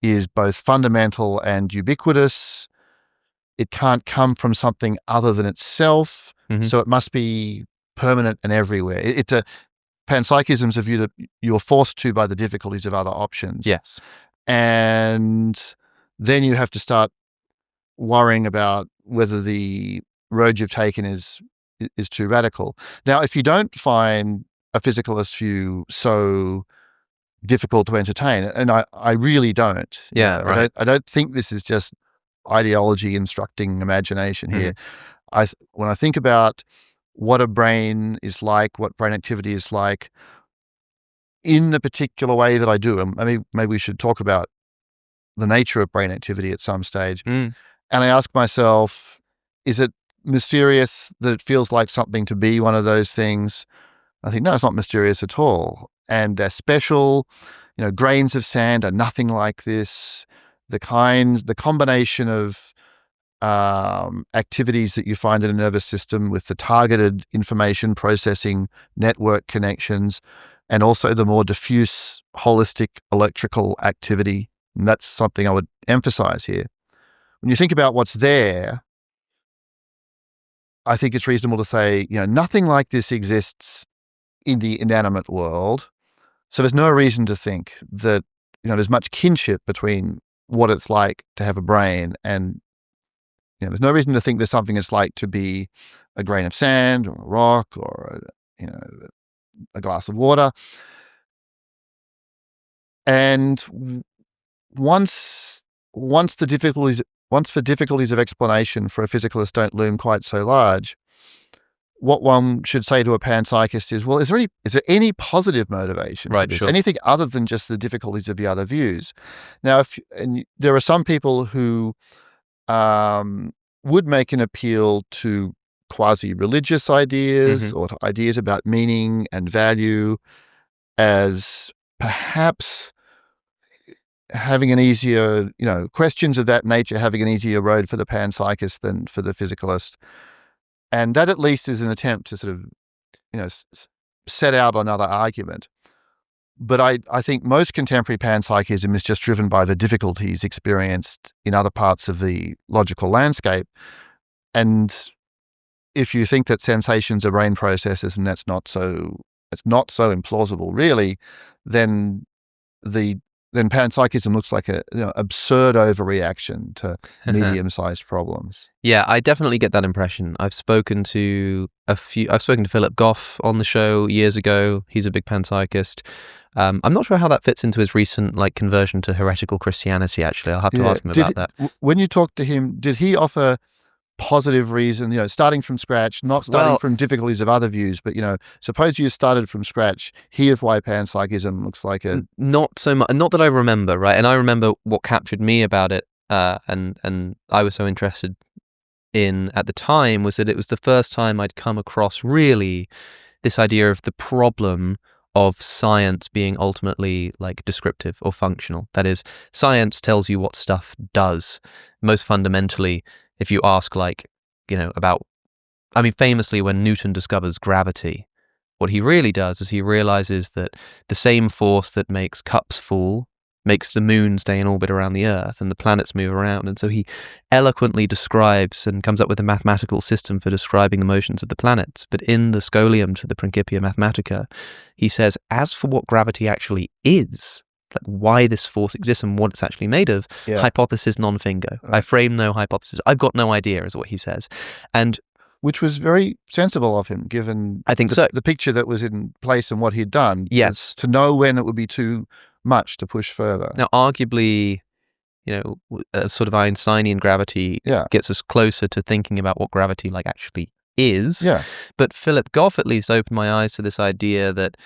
is both fundamental and ubiquitous. It can't come from something other than itself, so it must be permanent and everywhere. It's a panpsychism's a view that you're forced to by the difficulties of other options. Yes. And then you have to start worrying about whether the road you've taken is too radical. Now, if you don't find a physicalist view so difficult to entertain, and I really don't. Right. I don't think this is just ideology instructing imagination here. When I think about what a brain is like, what brain activity is like, in the particular way that I do, and maybe we should talk about the nature of brain activity at some stage. And I ask myself, is it mysterious, that it feels like something to be one of those things. I think, no, it's not mysterious at all. And they're special. Grains of sand are nothing like this. The combination of activities that you find in a nervous system with the targeted information processing network connections, and also the more diffuse holistic electrical activity. And that's something I would emphasize here. When you think about what's there, I think it's reasonable to say, nothing like this exists in the inanimate world. So there's no reason to think that, there's much kinship between what it's like to have a brain and, there's no reason to think there's something it's like to be a grain of sand or a rock or, a glass of water. And once the difficulties of explanation for a physicalist don't loom quite so large, what one should say to a panpsychist is, well, is there any positive motivation to this? Sure. Anything other than just the difficulties of the other views? Now, there are some people who would make an appeal to quasi-religious ideas or to ideas about meaning and value as perhaps having an easier, questions of that nature having an easier road for the panpsychist than for the physicalist. And that at least is an attempt to sort of, set out another argument. But I think most contemporary panpsychism is just driven by the difficulties experienced in other parts of the logical landscape. And if you think that sensations are brain processes and it's not so implausible really, then panpsychism looks like a absurd overreaction to medium-sized problems. Yeah, I definitely get that impression. I've spoken to Philip Goff on the show years ago. He's a big panpsychist. I'm not sure how that fits into his recent conversion to heretical Christianity, actually. I'll have to ask him about that. When you talked to him, did he offer positive reason, starting from scratch, not starting from difficulties of other views, but, suppose you started from scratch, here's why panpsychism looks like a... Not so much, not that I remember, right? And I remember what captured me about it, and I was so interested in at the time, was that it was the first time I'd come across really this idea of the problem of science being ultimately descriptive or functional. That is, science tells you what stuff does. Most fundamentally, if you ask famously when Newton discovers gravity, what he really does is he realizes that the same force that makes cups fall makes the moon stay in orbit around the Earth and the planets move around. And so he eloquently describes and comes up with a mathematical system for describing the motions of the planets. But in the Scholium to the Principia Mathematica, he says, as for what gravity actually is, why this force exists and what it's actually made of, hypothesis non fingo. Right. I frame no hypothesis. I've got no idea, is what he says. And which was very sensible of him, given the picture that was in place and what he'd done. Yes. To know when it would be too much to push further. Now, arguably, sort of Einsteinian gravity gets us closer to thinking about what gravity actually is. Yeah. But Philip Goff at least opened my eyes to this idea that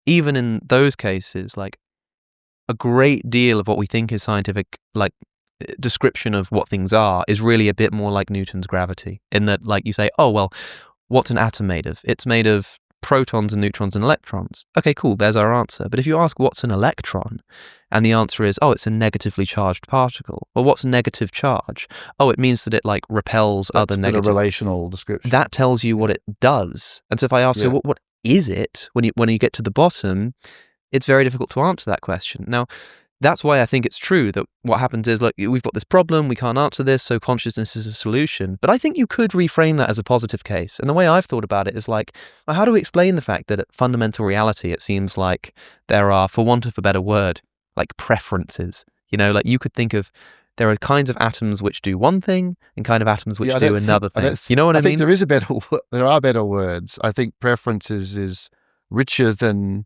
even in those cases, a great deal of what we think is scientific, description of what things are, is really a bit more like Newton's gravity. In that, you say, oh, well, what's an atom made of? It's made of protons and neutrons and electrons. Okay, cool, there's our answer. But if you ask what's an electron, and the answer is, oh, it's a negatively charged particle. Well, what's negative charge? Oh, it means that it repels other negative... That's a relational description. That tells you what it does. And so if I ask you, what is it, when you get to the bottom, it's very difficult to answer that question. Now, that's why I think it's true that what happens is, we've got this problem, we can't answer this, so consciousness is a solution. But I think you could reframe that as a positive case. And the way I've thought about it is well, how do we explain the fact that at fundamental reality, it seems like there are, for want of a better word, preferences? You could think of, there are kinds of atoms which do one thing and kind of atoms which do another thing. You know what I mean? I think there are better words. I think preferences is richer than...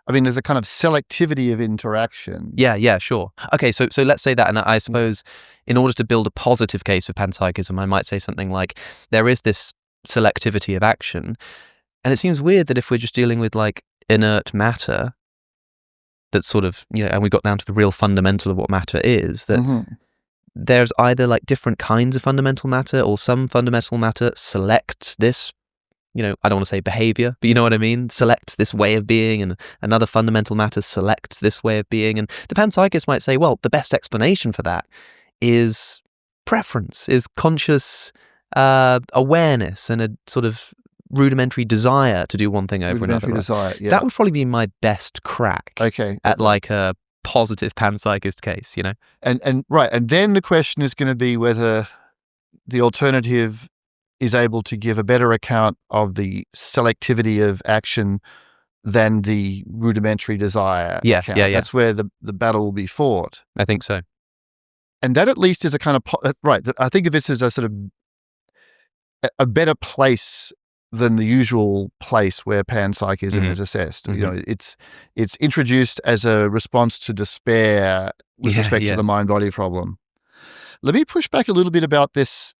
there's a kind of selectivity of interaction. Yeah, sure. Okay, so let's say that, and I suppose in order to build a positive case for panpsychism, I might say something like, there is this selectivity of action, and it seems weird that if we're just dealing with inert matter, that's sort of, and we got down to the real fundamental of what matter is, that there's either like different kinds of fundamental matter, or some fundamental matter selects this, I don't want to say behavior, but you know what I mean? Selects this way of being, and another fundamental matter selects this way of being. And the panpsychist might say, well, the best explanation for that is preference, is conscious awareness, and a sort of rudimentary desire to do one thing over another. Desire, yeah. That would probably be my best crack at like a positive panpsychist case, And right, and then the question is going to be whether the alternative is able to give a better account of the selectivity of action than the rudimentary desire account. That's where the battle will be fought. I think so. And that at least is a kind of right. I think of this as a sort of a better place than the usual place where panpsychism is assessed. It's introduced as a response to despair with respect to the mind-body problem. Let me push back a little bit about this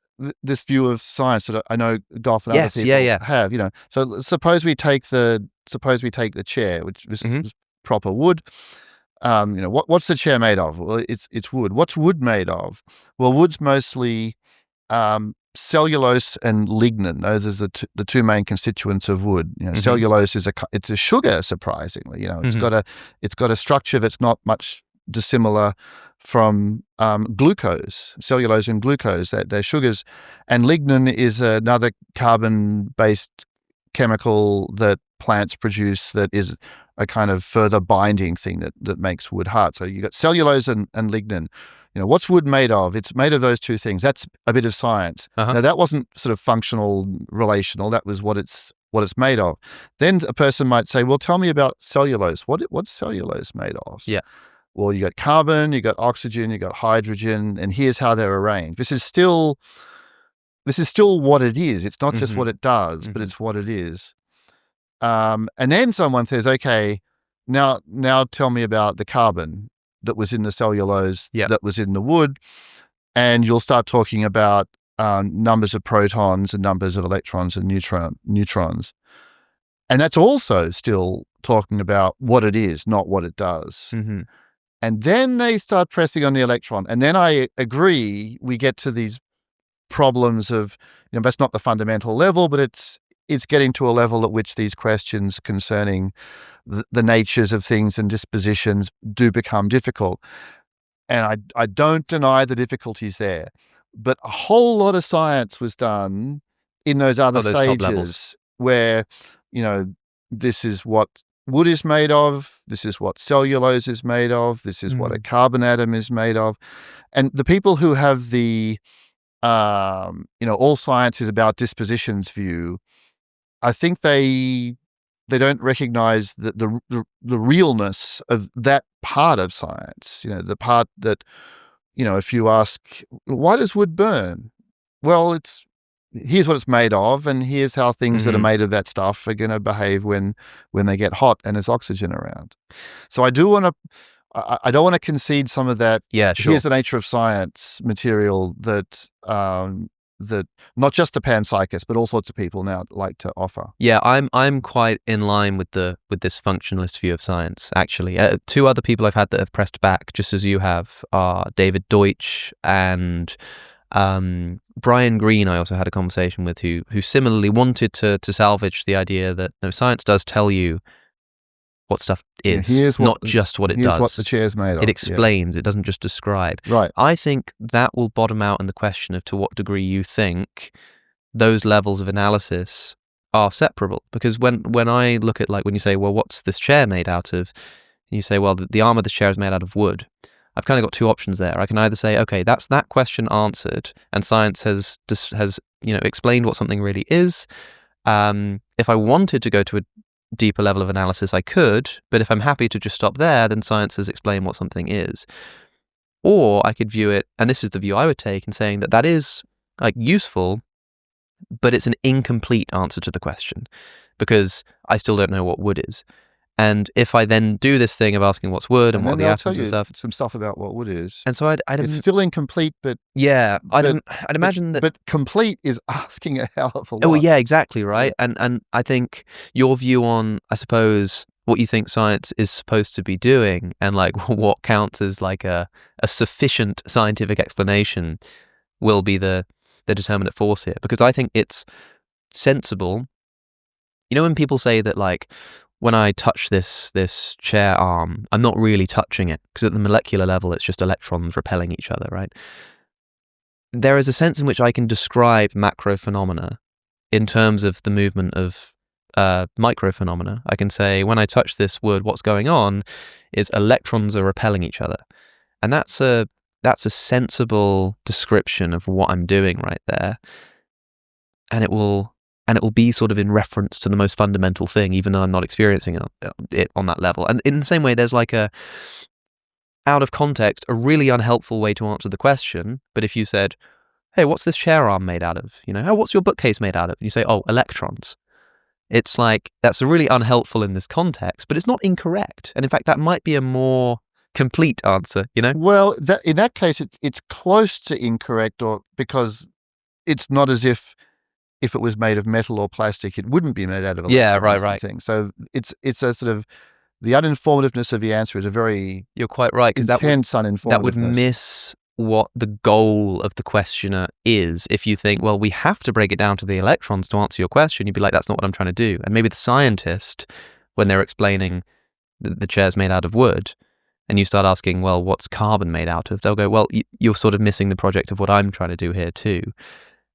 view of science that I know Goff and other people have. So suppose we take the chair, which is proper wood. What's the chair made of? Well, it's wood. What's wood made of? Well, wood's mostly cellulose and lignin. Those are the two main constituents of wood. Cellulose is it's a sugar. Surprisingly, it's got a structure that's not much dissimilar from glucose. Cellulose and glucose, they're sugars, and lignin is another carbon-based chemical that plants produce that is a kind of further binding thing that makes wood hard. So you got cellulose and lignin. What's wood made of? It's made of those two things. That's a bit of science. Now that wasn't sort of functional, relational. That was what it's made of. Then a person might say, well, tell me about cellulose. What's cellulose made of? Yeah. Well, you got carbon, you got oxygen, you got hydrogen, and here's how they're arranged. This is still what it is. It's not just what it does, but it's what it is. And then someone says, okay, now tell me about the carbon that was in the cellulose, that was in the wood, and you'll start talking about numbers of protons and numbers of electrons and neutrons. And that's also still talking about what it is, not what it does. And then they start pressing on the electron. And then I agree, we get to these problems of, that's not the fundamental level, but it's getting to a level at which these questions concerning the natures of things and dispositions do become difficult. And I don't deny the difficulties there. But a whole lot of science was done in those other stages where, this is what wood is made of, this is what cellulose is made of, this is what a carbon atom is made of. And the people who have the, all science is about dispositions view, I think they don't recognize the realness of that part of science. The part that, if you ask, why does wood burn? Well, here's what it's made of, and here's how things that are made of that stuff are going to behave when they get hot and there's oxygen around. So I don't want to concede some of that. Yeah, sure. Here's the nature of science material that not just the panpsychists, but all sorts of people now like to offer. Yeah, I'm quite in line with this functionalist view of science. Actually, two other people I've had that have pressed back, just as you have, are David Deutsch and Brian Greene. I also had a conversation with who similarly wanted to salvage the idea that science does tell you what stuff is, not just what it does. Here's what the chair's made of. It explains. It doesn't just describe. Right. I think that will bottom out in the question of to what degree you think those levels of analysis are separable. Because when I look at, like, when you say, well, what's this chair made out of? And you say, well, the arm of this chair is made out of wood. I've kind of got two options there. I can either say, okay, that's that question answered, and science has explained what something really is. If I wanted to go to a deeper level of analysis, I could, but if I'm happy to just stop there, then science has explained what something is. Or I could view it, and this is the view I would take, in saying that is like useful, but it's an incomplete answer to the question, because I still don't know what wood is. And if I then do this thing of asking what's wood and what are the atoms and stuff, some stuff about what wood is, and so it's still incomplete, but I'd imagine that. But complete is asking a hell of a lot. Oh yeah, exactly right. And I think your view on, I suppose, what you think science is supposed to be doing, and like what counts as like a sufficient scientific explanation will be the determinant force here. Because I think it's sensible. You know, when people say that, like, when I touch this chair arm, I'm not really touching it, because at the molecular level, it's just electrons repelling each other, right? There is a sense in which I can describe macro phenomena in terms of the movement of micro phenomena. I can say, when I touch this wood, what's going on is electrons are repelling each other. And that's a sensible description of what I'm doing right there. And it will be sort of in reference to the most fundamental thing, even though I'm not experiencing it on that level. And in the same way, there's like out of context, a really unhelpful way to answer the question. But if you said, hey, what's this chair arm made out of? You know, oh, what's your bookcase made out of? And you say, oh, electrons. It's like, that's really unhelpful in this context, but it's not incorrect. And in fact, that might be a more complete answer, you know? Well, in that case, it's close to incorrect, or because it's not as if it was made of metal or plastic, it wouldn't be made out of electrons. Yeah, right. So it's a sort of, the uninformativeness of the answer is a very You're quite right, because uninformativeness. That would miss what the goal of the questioner is. If you think, well, we have to break it down to the electrons to answer your question, you'd be like, that's not what I'm trying to do. And maybe the scientist, when they're explaining the chair's made out of wood, and you start asking, well, what's carbon made out of? They'll go, well, you're sort of missing the project of what I'm trying to do here too.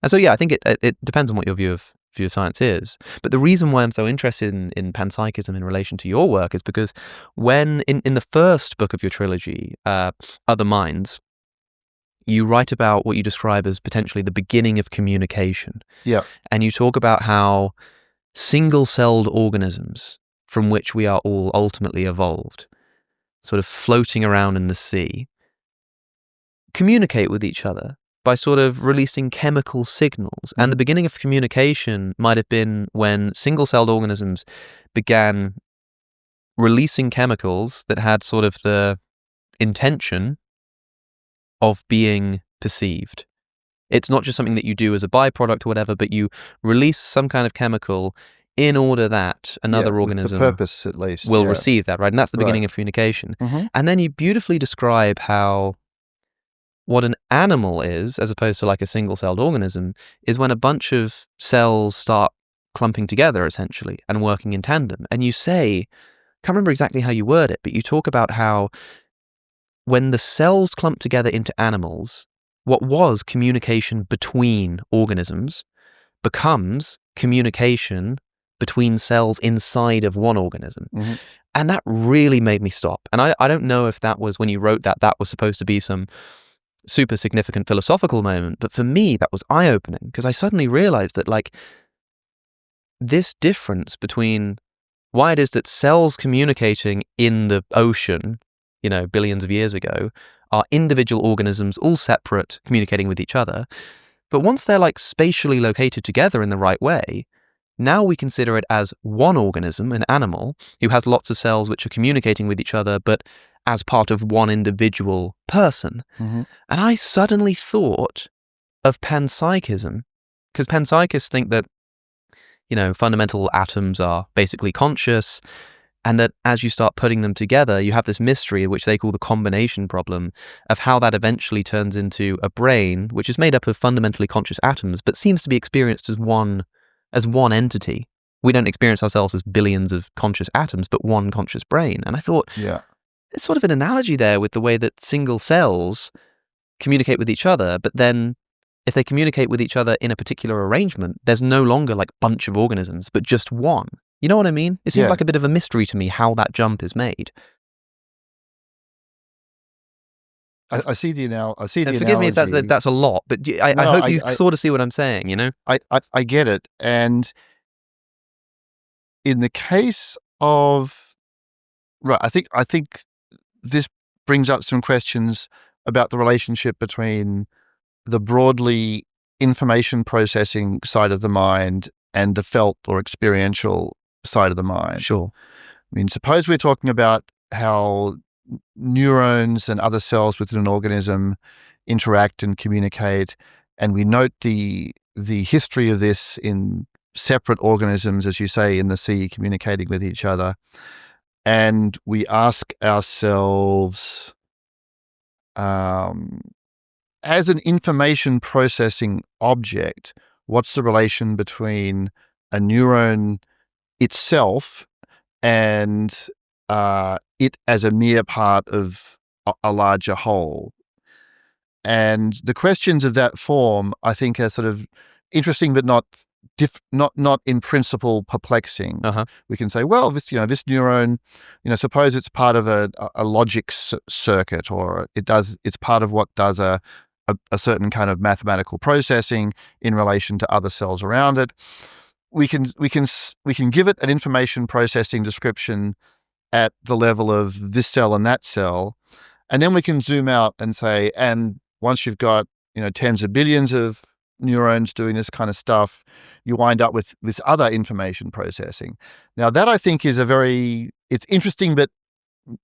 And so, yeah, I think it depends on what your view of science is. But the reason why I'm so interested in panpsychism in relation to your work is because when, in the first book of your trilogy, Other Minds, you write about what you describe as potentially the beginning of communication. Yeah. And you talk about how single-celled organisms from which we are all ultimately evolved, sort of floating around in the sea, communicate with each other by sort of releasing chemical signals. And the beginning of communication might have been when single-celled organisms began releasing chemicals that had sort of the intention of being perceived. It's not just something that you do as a byproduct or whatever, but you release some kind of chemical in order that another organism, with the purpose at least, will receive that, right? And that's the beginning of communication. Mm-hmm. And then you beautifully describe how what an animal is, as opposed to like a single-celled organism, is when a bunch of cells start clumping together, essentially, and working in tandem. And you say, I can't remember exactly how you word it, but you talk about how when the cells clump together into animals, what was communication between organisms becomes communication between cells inside of one organism. Mm-hmm. And that really made me stop. And I don't know if that was, when you wrote that was supposed to be some super significant philosophical moment, but for me, that was eye-opening, because I suddenly realized that, like, this difference between why it is that cells communicating in the ocean, you know, billions of years ago, are individual organisms, all separate, communicating with each other. But once they're like spatially located together in the right way, now we consider it as one organism, an animal, who has lots of cells which are communicating with each other, but as part of one individual person. Mm-hmm. And I suddenly thought of panpsychism, because panpsychists think that, you know, fundamental atoms are basically conscious, and that as you start putting them together, you have this mystery, which they call the combination problem, of how that eventually turns into a brain, which is made up of fundamentally conscious atoms, but seems to be experienced as one entity. We don't experience ourselves as billions of conscious atoms, but one conscious brain. And I thought, yeah, there's sort of an analogy there with the way that single cells communicate with each other, but then if they communicate with each other in a particular arrangement, there's no longer like a bunch of organisms, but just one. You know what I mean? It seems like a bit of a mystery to me how that jump is made. I see the analogy. Forgive me if that's a lot, but I hope you sort of see what I'm saying, you know? I get it. And in the case of, right, I think this brings up some questions about the relationship between the broadly information processing side of the mind and the felt or experiential side of the mind. Sure. I mean, suppose we're talking about how neurons and other cells within an organism interact and communicate, and we note the history of this in separate organisms, as you say, in the sea, communicating with each other. and we ask ourselves, as an information processing object, what's the relation between a neuron itself and it as a mere part of a larger whole? And the questions of that form, I think, are sort of interesting, but not in principle perplexing. We can say, well, this neuron, suppose it's part of a logic circuit, or it's part of what does a certain kind of mathematical processing in relation to other cells around it. We can give it an information processing description at the level of this cell and that cell, and then we can zoom out and say, and once you've got tens of billions of neurons doing this kind of stuff, you wind up with this other information processing. Now that, I think, is it's interesting, but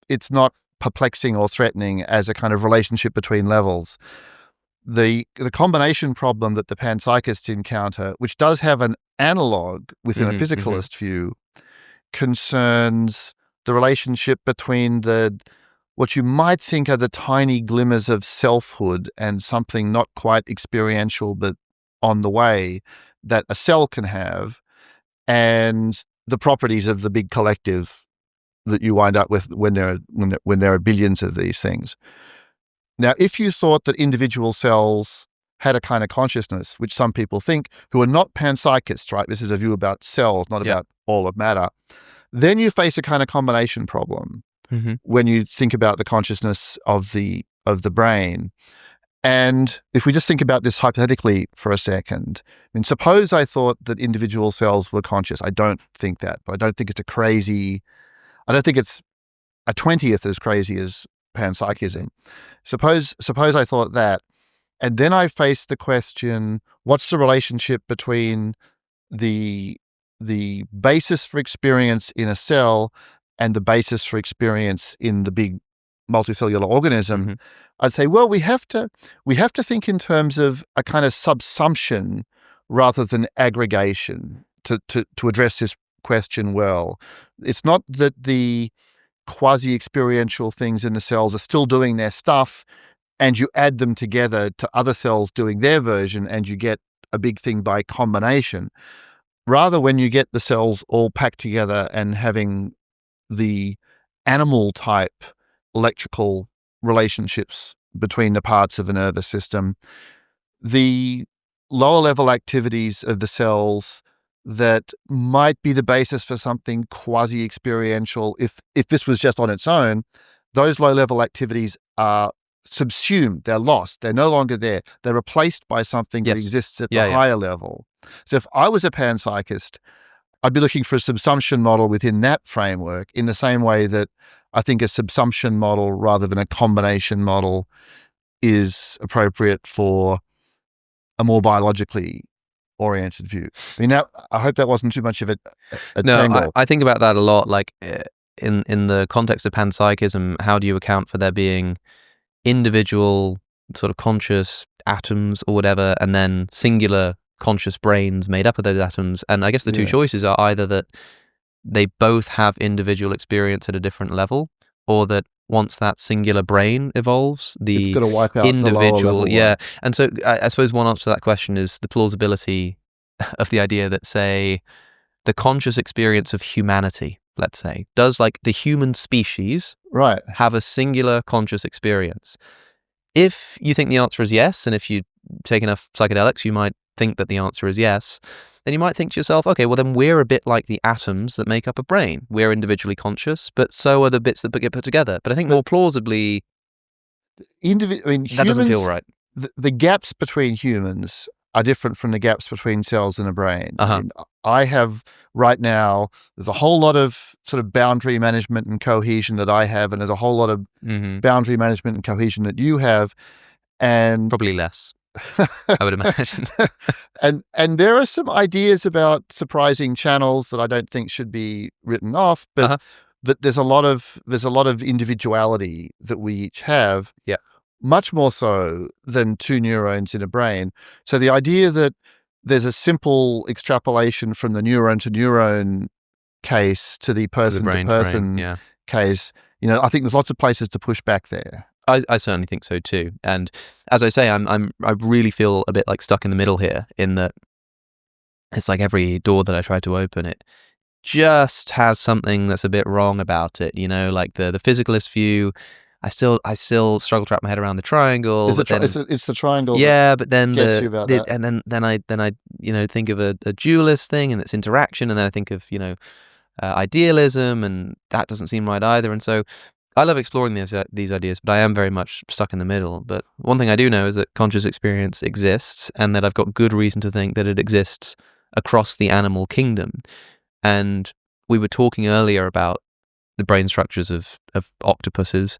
it's not perplexing or threatening as a kind of relationship between levels. The combination problem that the panpsychists encounter, which does have an analog within a physicalist view, concerns the relationship between what you might think are the tiny glimmers of selfhood and something not quite experiential but on the way that a cell can have, and the properties of the big collective that you wind up with when there are billions of these things. Now, if you thought that individual cells had a kind of consciousness, which some people think, who are not panpsychists, right? This is a view about cells, not about all of matter. Then you face a kind of combination problem when you think about the consciousness of the brain. And if we just think about this hypothetically for a second, I mean, suppose I thought that individual cells were conscious. I don't think that, but I don't think it's a 20th as crazy as panpsychism. Suppose I thought that, and then I faced the question, what's the relationship between the basis for experience in a cell and the basis for experience in the big multicellular organism? I'd say, well, we have to think in terms of a kind of subsumption rather than aggregation to address this question well. It's not that the quasi-experiential things in the cells are still doing their stuff and you add them together to other cells doing their version and you get a big thing by combination. Rather, when you get the cells all packed together and having the animal type electrical relationships between the parts of the nervous system, the lower level activities of the cells that might be the basis for something quasi-experiential, if this was just on its own, those low level activities are subsumed, they're lost, they're no longer there, they're replaced by something that exists at the higher level. So if I was a panpsychist, I'd be looking for a subsumption model within that framework, in the same way that I think a subsumption model rather than a combination model is appropriate for a more biologically oriented view. I mean, now, I hope that wasn't too much of a tangle. I think about that a lot, like in the context of panpsychism, how do you account for there being individual sort of conscious atoms or whatever, and then singular conscious brains made up of those atoms? And I guess the two choices are either that they both have individual experience at a different level, or that once that singular brain evolves, the it's going to wipe out individual, the lower level one. And so I suppose one answer to that question is the plausibility of the idea that, say, the conscious experience of humanity, let's say, does, like, the human species have a singular conscious experience? If you think the answer is yes, and if you take enough psychedelics, you might think that the answer is yes, then you might think to yourself, okay, well then we're a bit like the atoms that make up a brain. We're individually conscious, but so are the bits that get put together. But I think more plausibly, that doesn't feel right. The gaps between humans are different from the gaps between cells in a brain. I mean, I have right now, there's a whole lot of sort of boundary management and cohesion that I have, and there's a whole lot of boundary management and cohesion that you have. And probably less, I would imagine. and there are some ideas about surprising channels that I don't think should be written off, but that there's a lot of individuality that we each have. Yeah. Much more so than two neurons in a brain. So the idea that there's a simple extrapolation from the neuron to neuron case to the person to person case, I think there's lots of places to push back there. I certainly think so too. And as I say, I really feel a bit like stuck in the middle here, in that it's like every door that I try to open, it just has something that's a bit wrong about it. Like the physicalist view, I still struggle to wrap my head around the triangle. It's the triangle. Yeah, but then gets you about that. And then I think of a dualist thing and its interaction, and then I think of idealism, and that doesn't seem right either. And so I love exploring these ideas, but I am very much stuck in the middle. But one thing I do know is that conscious experience exists, and that I've got good reason to think that it exists across the animal kingdom. And we were talking earlier about the brain structures of octopuses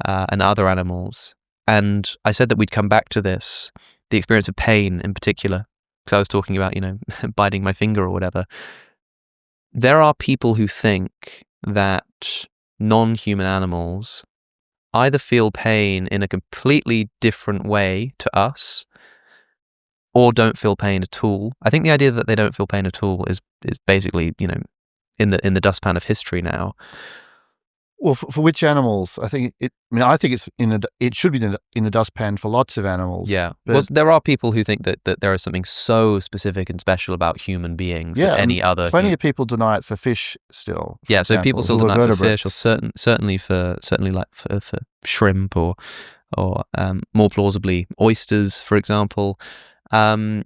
and other animals. And I said that we'd come back to this, the experience of pain in particular, because I was talking about, biting my finger or whatever. There are people who think that non-human animals either feel pain in a completely different way to us, or don't feel pain at all. I think the idea that they don't feel pain at all is basically, in the dustpan of history now. Well, for which animals? I think it should be in the dustpan for lots of animals. Yeah. Well, there are people who think that there is something so specific and special about human beings that any other. Plenty of people deny it for fish still. Yeah, so people still deny it for fish, or certainly for shrimp, or more plausibly oysters, for example. I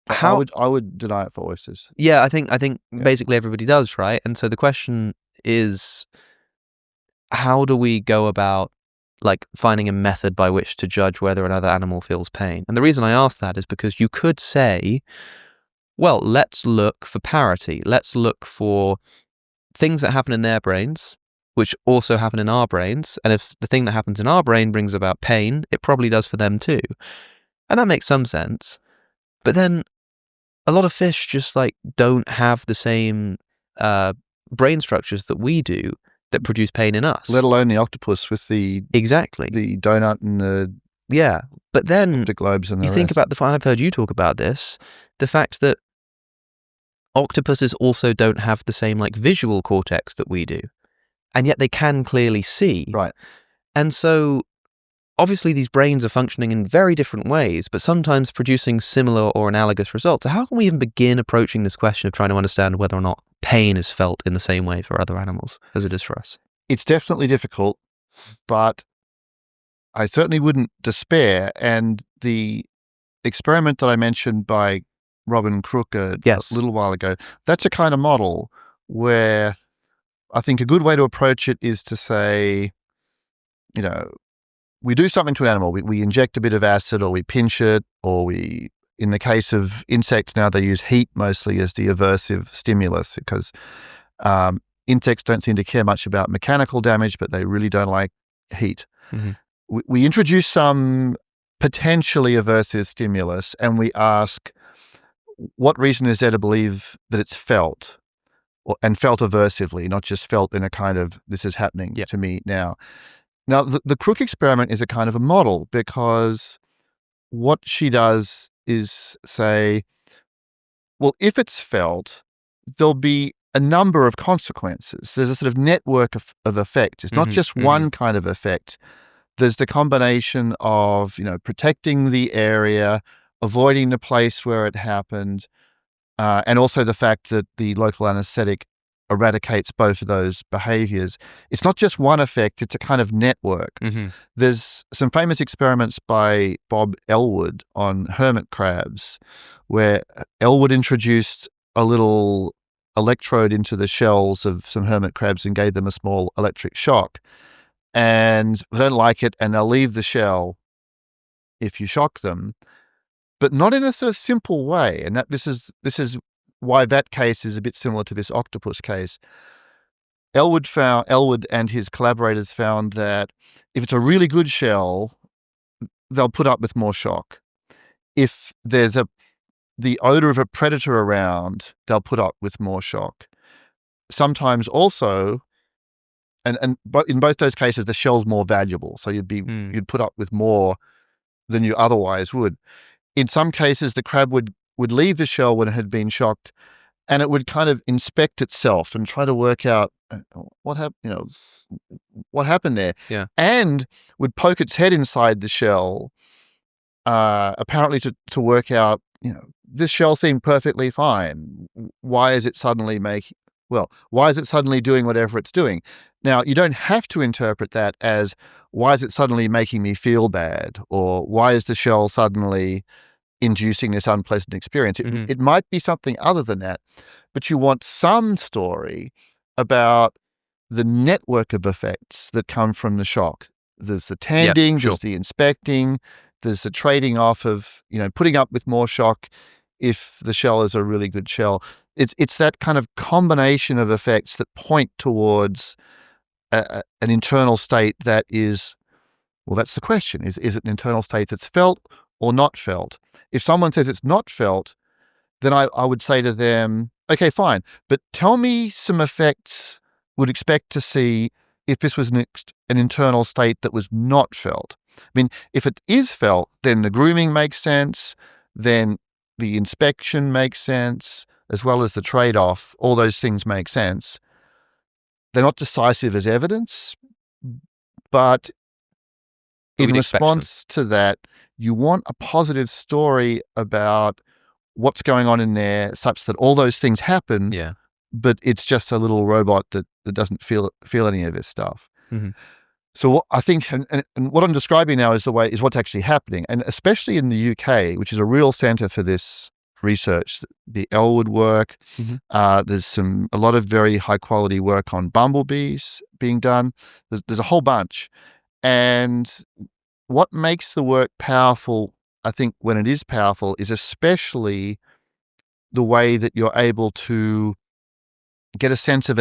would deny it for oysters. Yeah, I think basically everybody does, right? And so the question is, how do we go about finding a method by which to judge whether another animal feels pain? And the reason I ask that is because you could say, well, let's look for parity. Let's look for things that happen in their brains, which also happen in our brains. And if the thing that happens in our brain brings about pain, it probably does for them too. And that makes some sense. But then a lot of fish just don't have the same brain structures that we do that produce pain in us. Let alone the octopus with the donut and the But then the globes and you think about I've heard you talk about this, the fact that octopuses also don't have the same visual cortex that we do, and yet they can clearly see. Right. And so obviously these brains are functioning in very different ways, but sometimes producing similar or analogous results. So how can we even begin approaching this question of trying to understand whether or not pain is felt in the same way for other animals as it is for us? It's definitely difficult, but I certainly wouldn't despair. And the experiment that I mentioned by Robin Crook a little while ago, that's a kind of model where I think a good way to approach it is to say, we do something to an animal. We inject a bit of acid, or we pinch it, or in the case of insects now, they use heat mostly as the aversive stimulus, because insects don't seem to care much about mechanical damage, but they really don't like heat. Mm-hmm. We introduce some potentially aversive stimulus, and we ask, what reason is there to believe that it's felt, and felt aversively, not just felt in a kind of, this is happening to me now. Now, the Crook experiment is a kind of a model, because what she does is say, well, if it's felt, there'll be a number of consequences. There's a sort of network of effects. It's not just one kind of effect. There's the combination of, protecting the area, avoiding the place where it happened, and also the fact that the local anesthetic eradicates both of those behaviors. It's not just one effect, it's a kind of network. Mm-hmm. There's some famous experiments by Bob Elwood on hermit crabs, where Elwood introduced a little electrode into the shells of some hermit crabs and gave them a small electric shock. And they don't like it, and they'll leave the shell if you shock them, but not in a sort of simple way. And that this is why that case is a bit similar to this octopus case. Elwood and his collaborators found that if it's a really good shell, they'll put up with more shock. If there's the odor of a predator around, they'll put up with more shock. Sometimes also, but in both those cases, the shell's more valuable, so you'd put up with more than you otherwise would. In some cases, the crab would leave the shell when it had been shocked, and it would kind of inspect itself and try to work out what happened? What happened there? Yeah. And would poke its head inside the shell, apparently to work out, this shell seemed perfectly fine. Why is it suddenly why is it suddenly doing whatever it's doing? Now, you don't have to interpret that as, why is it suddenly making me feel bad? Or why is the shell suddenly inducing this unpleasant experience? It might be something other than that, but you want some story about the network of effects that come from the shock. There's the tending, sure. there's the inspecting, there's the trading off of, putting up with more shock if the shell is a really good shell. It's that kind of combination of effects that point towards an internal state that is, well, that's the question. Is it an internal state that's felt or not felt? If someone says it's not felt, then I would say to them, okay, fine, but tell me some effects would expect to see if this was an internal state that was not felt. I mean, if it is felt, then the grooming makes sense, then the inspection makes sense, as well as the trade-off. All those things make sense. They're not decisive as evidence, but in response to that, you want a positive story about what's going on in there such that all those things happen, but it's just a little robot that doesn't feel any of this stuff. So what I think, and what I'm describing now is what's actually happening, and especially in the UK, which is a real centre for this research, the Elwood work. There's a lot of very high quality work on bumblebees being done. There's a whole bunch, and what makes the work powerful, I think, when it is powerful, is especially the way that you're able to get a sense of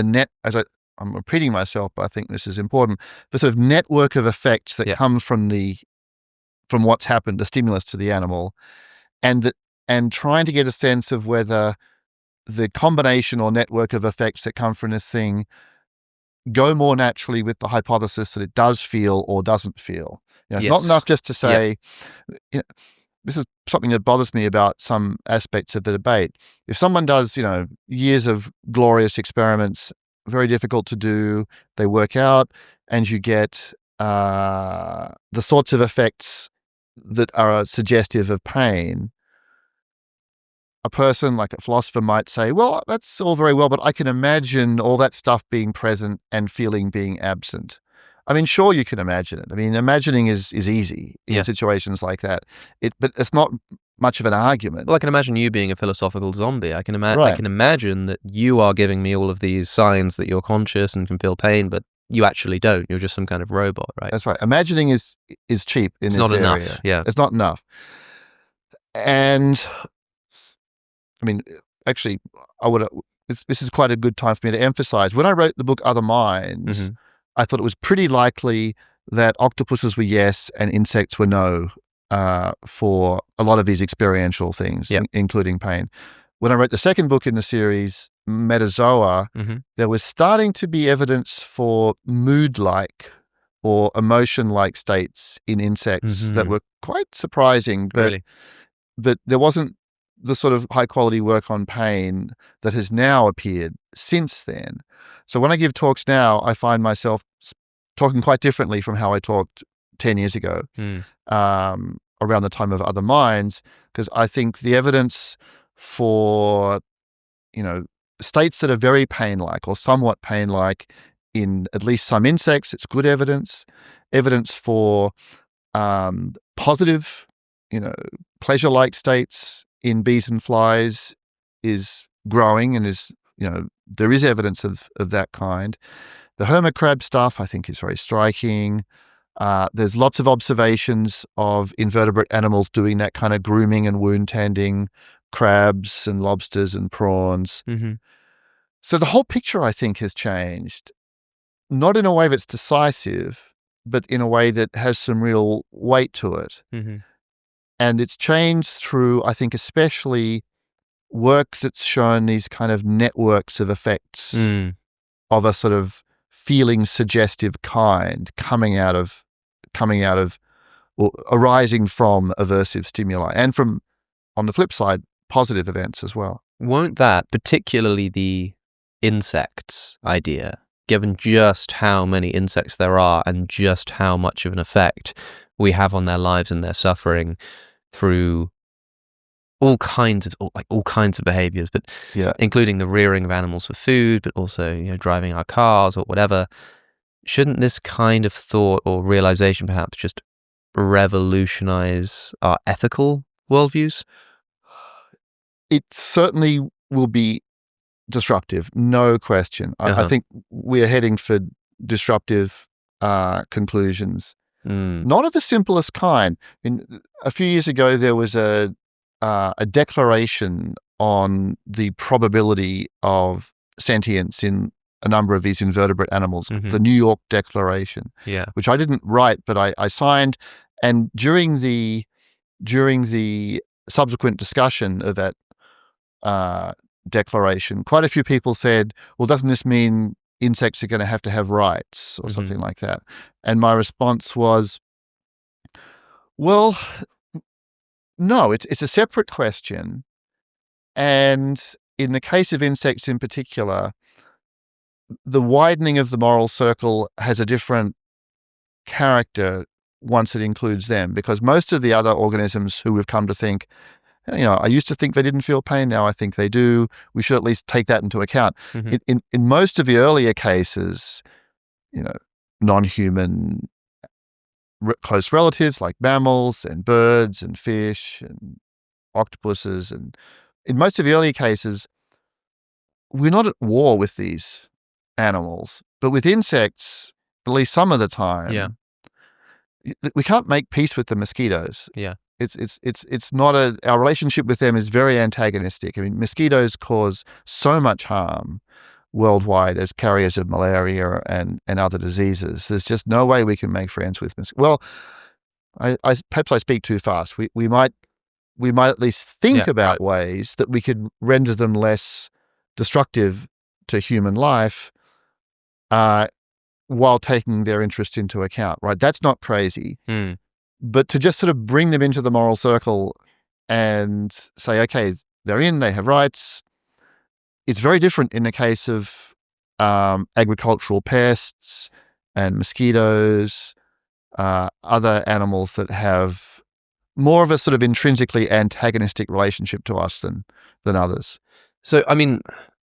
I'm repeating myself, but I think this is important, the sort of network of effects that come from what's happened, the stimulus to the animal, and trying to get a sense of whether the combination or network of effects that come from this thing go more naturally with the hypothesis that it does feel or doesn't feel. It's not enough just to say, this is something that bothers me about some aspects of the debate. If someone does, years of glorious experiments, very difficult to do, they work out, and you get the sorts of effects that are suggestive of pain, a person, like a philosopher, might say, well, that's all very well, but I can imagine all that stuff being present and feeling being absent. I mean, sure, you can imagine it. I mean, imagining is easy in situations like that. But it's not much of an argument. Well, I can imagine you being a philosophical zombie. I can imagine that you are giving me all of these signs that you're conscious and can feel pain, but you actually don't. You're just some kind of robot, right? That's right. Imagining is cheap in this area. It's not enough. Yeah, it's not enough. And I mean, actually, this is quite a good time for me to emphasize. When I wrote the book Other Minds, I thought it was pretty likely that octopuses were yes and insects were no for a lot of these experiential things, including pain. When I wrote the second book in the series, Metazoa, there was starting to be evidence for mood-like or emotion-like states in insects that were quite surprising, but there wasn't the sort of high-quality work on pain that has now appeared since then. So when I give talks now, I find myself talking quite differently from how I talked 10 years ago, around the time of Other Minds, because I think the evidence for, states that are very pain-like or somewhat pain-like in at least some insects, it's good evidence. Evidence for positive, pleasure-like states in bees and flies is growing and is, there is evidence of that kind. The hermit crab stuff, I think, is very striking. There's lots of observations of invertebrate animals doing that kind of grooming and wound tending, crabs and lobsters and prawns. So the whole picture, I think, has changed, not in a way that's decisive, but in a way that has some real weight to it. And it's changed through, I think, especially work that's shown these kind of networks of effects of a sort of feeling suggestive kind coming out of or arising from aversive stimuli, and from, on the flip side, positive events as well. Won't that, particularly the insects idea, given just how many insects there are and just how much of an effect we have on their lives and their suffering through all kinds of behaviors, but including the rearing of animals for food, but also driving our cars or whatever. Shouldn't this kind of thought or realization perhaps just revolutionize our ethical worldviews? It certainly will be disruptive, no question. I think we're heading for disruptive conclusions. Not of the simplest kind. A few years ago, there was a declaration on the probability of sentience in a number of these invertebrate animals, the New York Declaration, which I didn't write, but I signed. And during the subsequent discussion of that declaration, quite a few people said, well, doesn't this mean insects are going to have rights or something like that? And my response was, well, no, it's a separate question. And in the case of insects in particular, the widening of the moral circle has a different character once it includes them, because most of the other organisms who we've come to think, I used to think they didn't feel pain, now I think they do. We should at least take that into account. In most of the earlier cases, non-human close relatives like mammals and birds and fish and octopuses, and in most of the earlier cases, we're not at war with these animals. But with insects, at least some of the time, we can't make peace with the mosquitoes. It's not our relationship with them is very antagonistic. I mean, mosquitoes cause so much harm worldwide as carriers of malaria and other diseases. There's just no way we can make friends with mosquitoes. Well, perhaps I speak too fast. We might at least think about ways that we could render them less destructive to human life while taking their interest into account, right? That's not crazy. But to just sort of bring them into the moral circle and say, okay, they're in, they have rights. It's very different in the case of agricultural pests and mosquitoes, other animals that have more of a sort of intrinsically antagonistic relationship to us than others. So, I mean,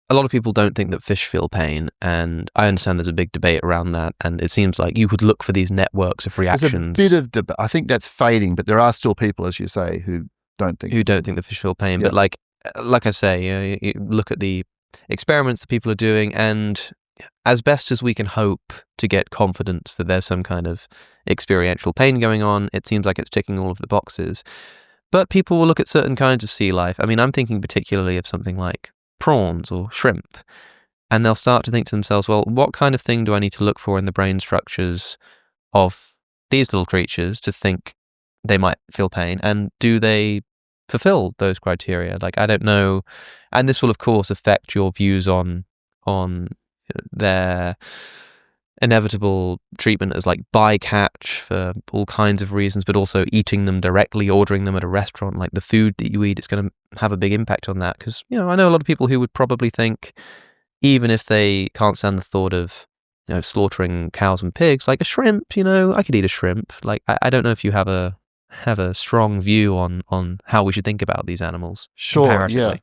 a lot of people don't think that fish feel pain, and I understand there's a big debate around that, and it seems like you could look for these networks of reactions. There's a bit of debate. I think that's fading, but there are still people, as you say, who don't think the fish feel pain. But like I say, you look at the experiments that people are doing, and as best as we can hope to get confidence that there's some kind of experiential pain going on, it seems like it's ticking all of the boxes. But people will look at certain kinds of sea life. I mean, I'm thinking particularly of something like prawns or shrimp, and they'll start to think to themselves, well, what kind of thing do I need to look for in the brain structures of these little creatures to think they might feel pain, and do they fulfill those criteria? Like, I don't know. And this will of course affect your views on their inevitable treatment as like bycatch for all kinds of reasons, but also eating them directly, ordering them at a restaurant. Like the food that you eat is going to have a big impact on that, because I know a lot of people who would probably think, even if they can't stand the thought of slaughtering cows and pigs, like a shrimp, I could eat a shrimp. Like I don't know if you have a strong view on how we should think about these animals. Sure, yeah.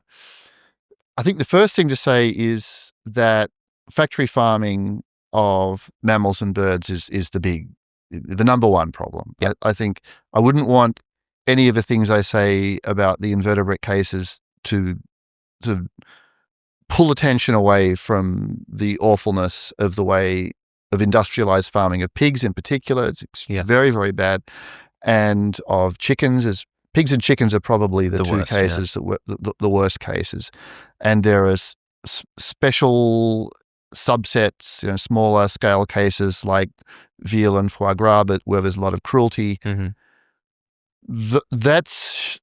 I think the first thing to say is that factory farming of mammals and birds is the number one problem. Yep. I think I wouldn't want any of the things I say about the invertebrate cases to pull attention away from the awfulness of the way of industrialized farming of pigs in particular. It's very, very bad. And of chickens, pigs and chickens are probably the two worst cases that were the worst cases. And there are special subsets, smaller scale cases like veal and foie gras, but where there's a lot of cruelty. That's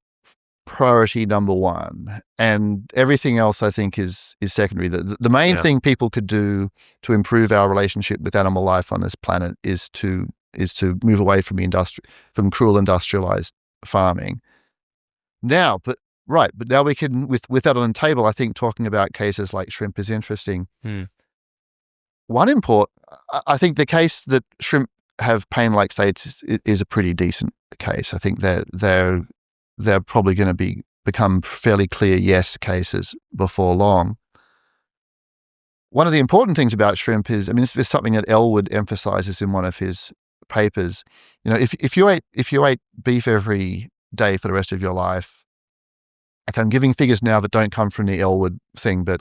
priority number one, and everything else I think is secondary. The main thing people could do to improve our relationship with animal life on this planet is to move away from from cruel industrialized farming. But now we can, with that on the table, I think talking about cases like shrimp is interesting. I think the case that shrimp have pain-like states is a pretty decent case. I think that they're probably going to become fairly clear yes cases before long. One of the important things about shrimp is, I mean, this is something that Elwood emphasizes in one of his papers. If you ate beef every day for the rest of your life, okay, I'm giving figures now that don't come from the Elwood thing, but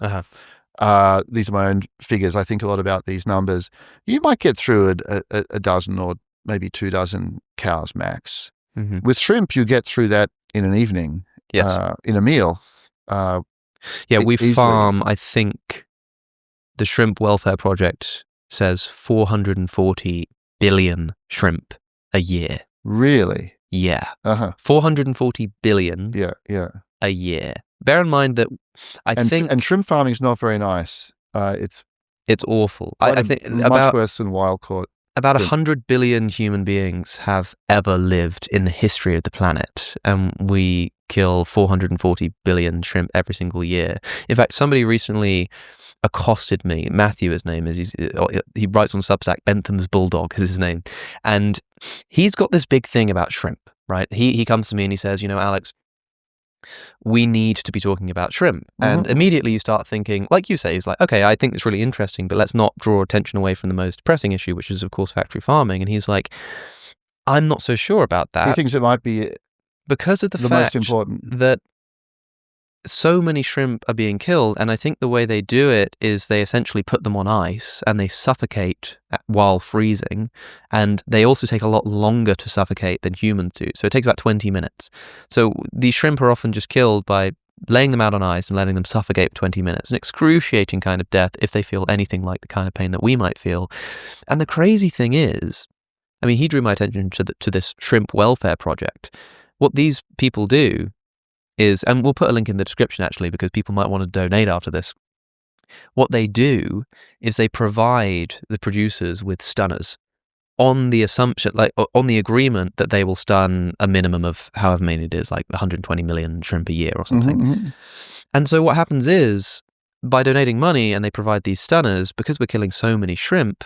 these are my own figures. I think a lot about these numbers. You might get through a dozen or maybe 2 dozen cows max. Mm-hmm. With shrimp, you get through that in an evening, in a meal. We farm, I think, the Shrimp Welfare Project says 440 billion shrimp a year. Really? Yeah. 440 billion a year. Bear in mind that and shrimp farming is not very nice. It's awful. I think much worse than wild caught. About 100 billion human beings have ever lived in the history of the planet, and we kill 440 billion shrimp every single year. In fact, somebody recently accosted me. Matthew, his name is. He writes on Substack. Bentham's Bulldog is his name, and he's got this big thing about shrimp. Right? He comes to me and he says, Alex, we need to be talking about shrimp. And immediately you start thinking, like you say, it's like, okay, I think it's really interesting, but let's not draw attention away from the most pressing issue, which is, of course, factory farming. And he's like, I'm not so sure about that. He thinks it might be because of the fact most important that so many shrimp are being killed, and I think the way they do it is they essentially put them on ice and they suffocate while freezing, and they also take a lot longer to suffocate than humans do. So it takes about 20 minutes. So these shrimp are often just killed by laying them out on ice and letting them suffocate for 20 minutes, an excruciating kind of death if they feel anything like the kind of pain that we might feel. And the crazy thing is, I mean, he drew my attention to this Shrimp Welfare Project. What these people do is, and we'll put a link in the description actually, because people might want to donate after this. What they do is they provide the producers with stunners on the assumption, like on the agreement that they will stun a minimum of however many it is, like 120 million shrimp a year or something. And so what happens is, by donating money and they provide these stunners, because we're killing so many shrimp,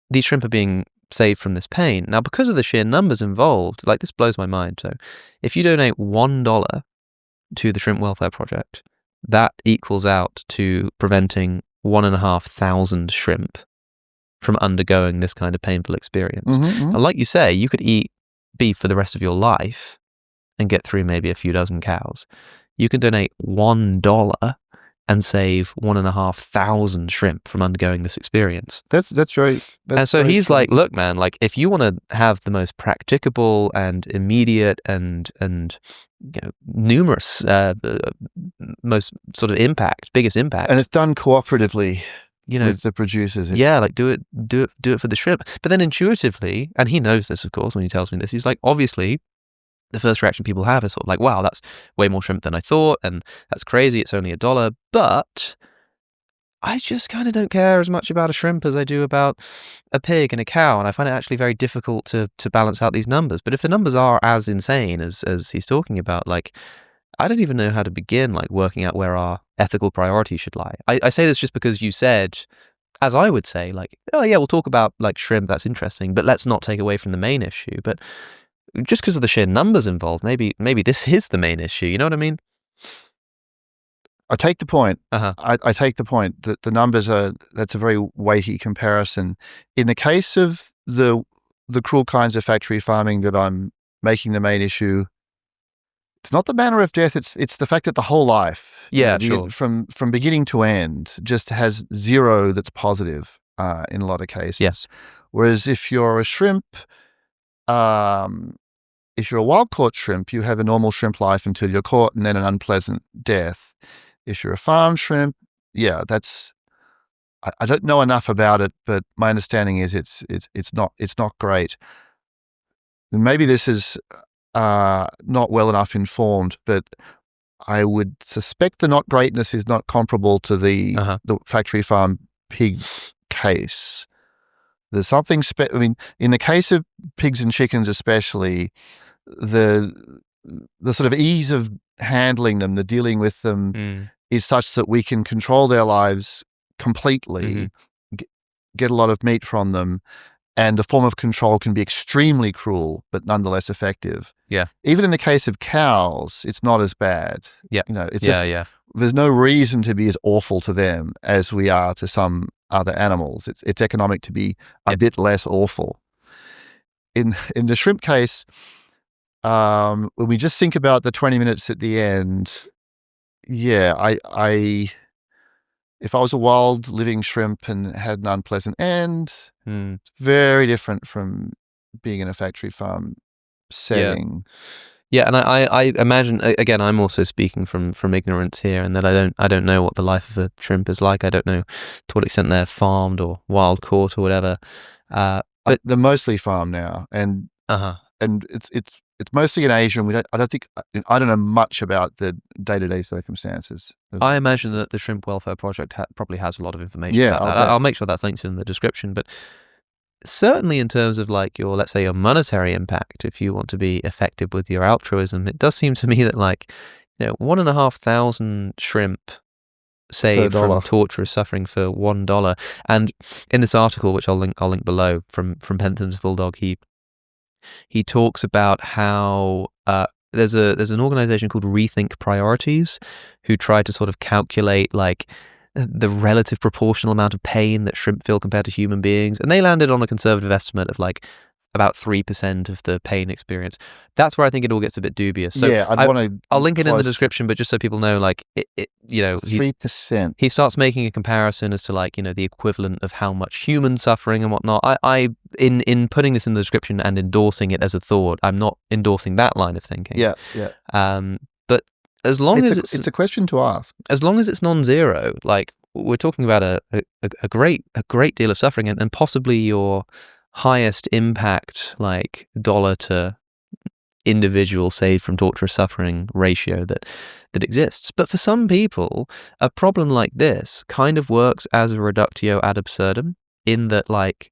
these shrimp are being saved from this pain. Now, because of the sheer numbers involved, like this blows my mind. So if you donate $1 to the Shrimp Welfare Project, that equals out to preventing 1,500 shrimp from undergoing this kind of painful experience. And like you say, you could eat beef for the rest of your life and get through maybe a few dozen cows. You can donate $1 and save 1,500 shrimp from undergoing this experience. That's and so he's like, look, man, like if you want to have the most practicable and immediate and numerous, most sort of biggest impact, and it's done cooperatively, with the producers. Like do it for the shrimp. But then intuitively, and he knows this, of course, when he tells me this, he's like, obviously, the first reaction people have is sort of like, wow, that's way more shrimp than I thought, and that's crazy, it's only $1. But I just kind of don't care as much about a shrimp as I do about a pig and a cow, and I find it actually very difficult to balance out these numbers. But if the numbers are as insane as he's talking about, like, I don't even know how to begin, like, working out where our ethical priority should lie. I say this just because you said, as I would say, like, oh yeah, we'll talk about, like, shrimp, that's interesting, but let's not take away from the main issue. But just because of the sheer numbers involved, maybe this is the main issue. You know what I mean? I take the point. I take the point that the numbers that's a very weighty comparison. In the case of the cruel kinds of factory farming that I'm making the main issue, it's not the manner of death. It's the fact that the whole life, sure, from beginning to end, just has zero that's positive in a lot of cases. Yes. Whereas if you're a shrimp, if you're a wild-caught shrimp, you have a normal shrimp life until you're caught and then an unpleasant death. If you're a farm shrimp, that's I don't know enough about it, but my understanding is it's not great. And maybe this is not well enough informed, but I would suspect the not greatness is not comparable to the factory farm pig case. There's something I mean, in the case of pigs and chickens especially, the sort of ease of handling them, the dealing with them is such that we can control their lives completely, get a lot of meat from them, and the form of control can be extremely cruel, but nonetheless effective. Yeah. Even in the case of cows, it's not as bad. Yeah. It's just there's no reason to be as awful to them as we are to some other animals. It's economic to be a bit less awful. In the shrimp case, when we just think about the 20 minutes at the end, if I was a wild living shrimp and had an unpleasant end, it's very different from being in a factory farm setting. Yeah, and I imagine, again, I'm also speaking from ignorance here, and that I don't know what the life of a shrimp is like. I don't know to what extent they're farmed or wild caught or whatever. But they're mostly farmed now, and it's mostly in Asia. And I don't know much about the day-to-day circumstances. I imagine that the Shrimp Welfare Project probably has a lot of information about that. Bet. I'll make sure that's linked in the description, but certainly in terms of like your, let's say, your monetary impact, if you want to be effective with your altruism, it does seem to me that, like, 1,500 shrimp saved from torturous suffering for $1. And in this article, which I'll link below, from Bentham Bulldog, he talks about how there's an organization called Rethink Priorities who try to sort of calculate like the relative proportional amount of pain that shrimp feel compared to human beings, and they landed on a conservative estimate of like about 3% of the pain experience. That's where I think it all gets a bit dubious. So I'll link it in the description, but just so people know, like, 3%. He starts making a comparison as to, like, the equivalent of how much human suffering and whatnot. In putting this in the description and endorsing it as a thought, I'm not endorsing that line of thinking. Yeah. But as long as it's a question to ask. As long as it's non-zero, like, we're talking about a great deal of suffering, and possibly your highest impact, like, dollar to individual saved from torturous suffering ratio that exists. But for some people, a problem like this kind of works as a reductio ad absurdum, in that, like,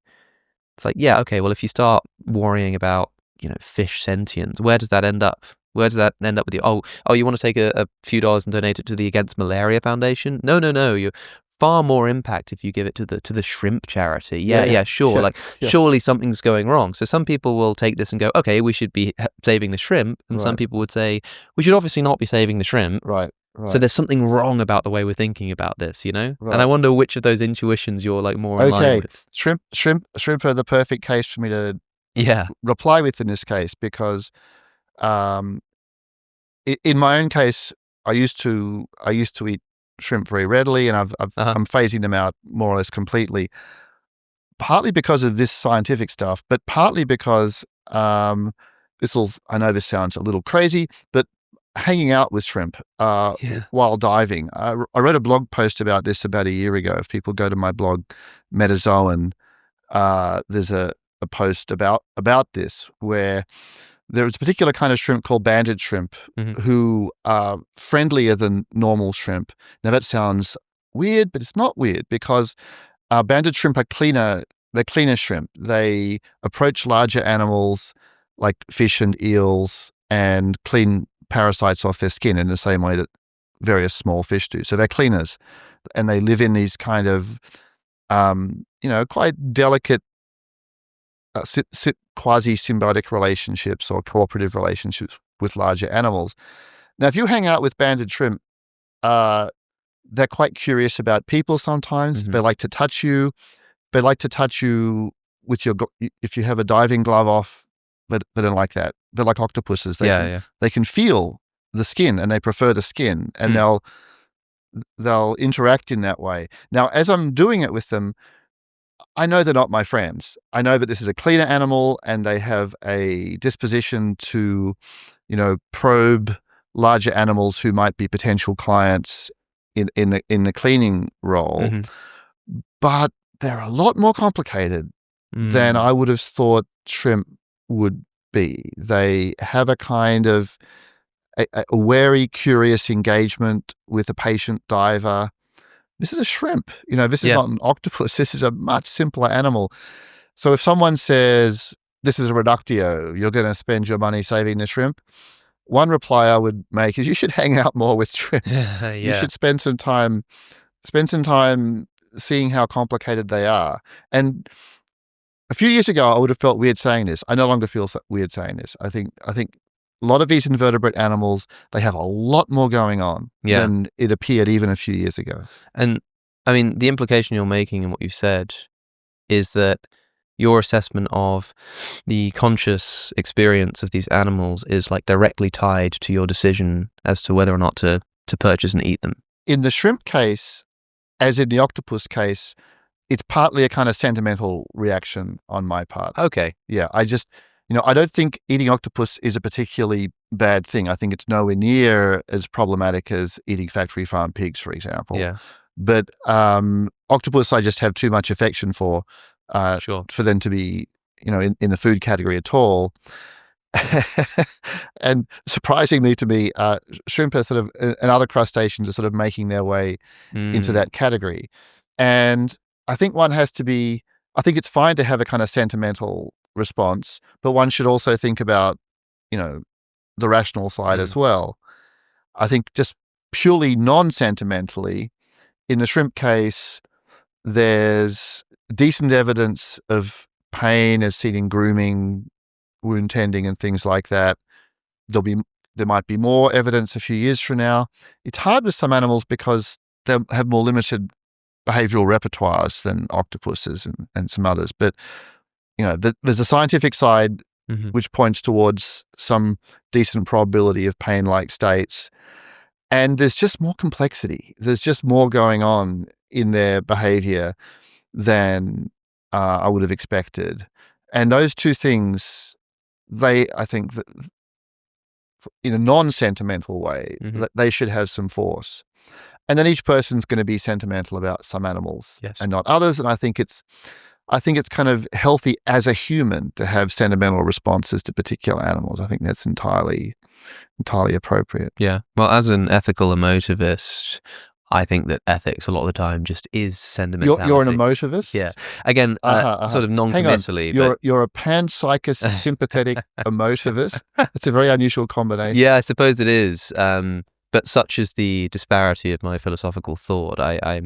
it's like, yeah, okay, well, if you start worrying about, fish sentience, where does that end up? Where does that end up with you? Oh, you want to take a few dollars and donate it to the Against Malaria Foundation? No. You're far more impact if you give it to the shrimp charity. Yeah, sure. Surely something's going wrong. So some people will take this and go, okay, we should be saving the shrimp. And some people would say, we should obviously not be saving the shrimp. Right. So there's something wrong about the way we're thinking about this, Right. And I wonder which of those intuitions you're, like, more in line with. Shrimp are the perfect case for me to reply with in this case, because in my own case, I used to eat shrimp very readily, and I'm phasing them out more or less completely, partly because of this scientific stuff, but partly because I know this sounds a little crazy, but hanging out with shrimp while diving. I wrote a blog post about this about a year ago. If people go to my blog, Metazoan, there's a post about this, where there's a particular kind of shrimp called banded shrimp who are friendlier than normal shrimp. Now, that sounds weird, but it's not weird, because banded shrimp are cleaner. They're cleaner shrimp. They approach larger animals like fish and eels and clean parasites off their skin in the same way that various small fish do. So they're cleaners, and they live in these kind of, quite delicate quasi-symbiotic relationships or cooperative relationships with larger animals. Now, if you hang out with banded shrimp, they're quite curious about people sometimes. They like to touch you. They like to touch you with if you have a diving glove off. They don't like that. They're like octopuses. They can feel the skin, and they prefer the skin, and they'll interact in that way. Now, as I'm doing it with them, I know they're not my friends. I know that this is a cleaner animal, and they have a disposition to, probe larger animals who might be potential clients in the cleaning role. But they're a lot more complicated than I would have thought shrimp would be. They have a kind of a wary, curious engagement with a patient diver. This is a shrimp. This is not an octopus. This is a much simpler animal. So if someone says, this is a reductio, you're going to spend your money saving the shrimp, one reply I would make is, you should hang out more with shrimp. You should spend some time seeing how complicated they are. And a few years ago, I would have felt weird saying this. I no longer feel weird saying this. I think a lot of these invertebrate animals, they have a lot more going on than it appeared even a few years ago. And I mean, the implication you're making in what you've said is that your assessment of the conscious experience of these animals is like directly tied to your decision as to whether or not to purchase and eat them. In the shrimp case, as in the octopus case, it's partly a kind of sentimental reaction on my part. Okay. Yeah, I just, I don't think eating octopus is a particularly bad thing. I think it's nowhere near as problematic as eating factory farm pigs, for example. Yeah. But octopus, I just have too much affection for them to be, in the food category at all. And surprisingly to me, shrimp are sort of, and other crustaceans are sort of making their way into that category. And I think one has to be, I think it's fine to have a kind of sentimental response, but one should also think about, the rational side as well. I think just purely non-sentimentally, in the shrimp case, there's decent evidence of pain as seen in grooming, wound tending and things like that. There might be more evidence a few years from now. It's hard with some animals because they have more limited behavioral repertoires than octopuses and some others. But, there's a scientific side which points towards some decent probability of pain-like states. And there's just more complexity. There's just more going on in their behavior than I would have expected. And those two things, I think, that in a non-sentimental way, they should have some force. And then each person's going to be sentimental about some animals and not others. And I think it's kind of healthy as a human to have sentimental responses to particular animals. I think that's entirely appropriate. Yeah. Well, as an ethical emotivist, I think that ethics a lot of the time just is sentimentality. You're an emotivist? Yeah. Again, sort of non-committally. You're a panpsychist, sympathetic emotivist. It's a very unusual combination. Yeah, I suppose it is. But such is the disparity of my philosophical thought. I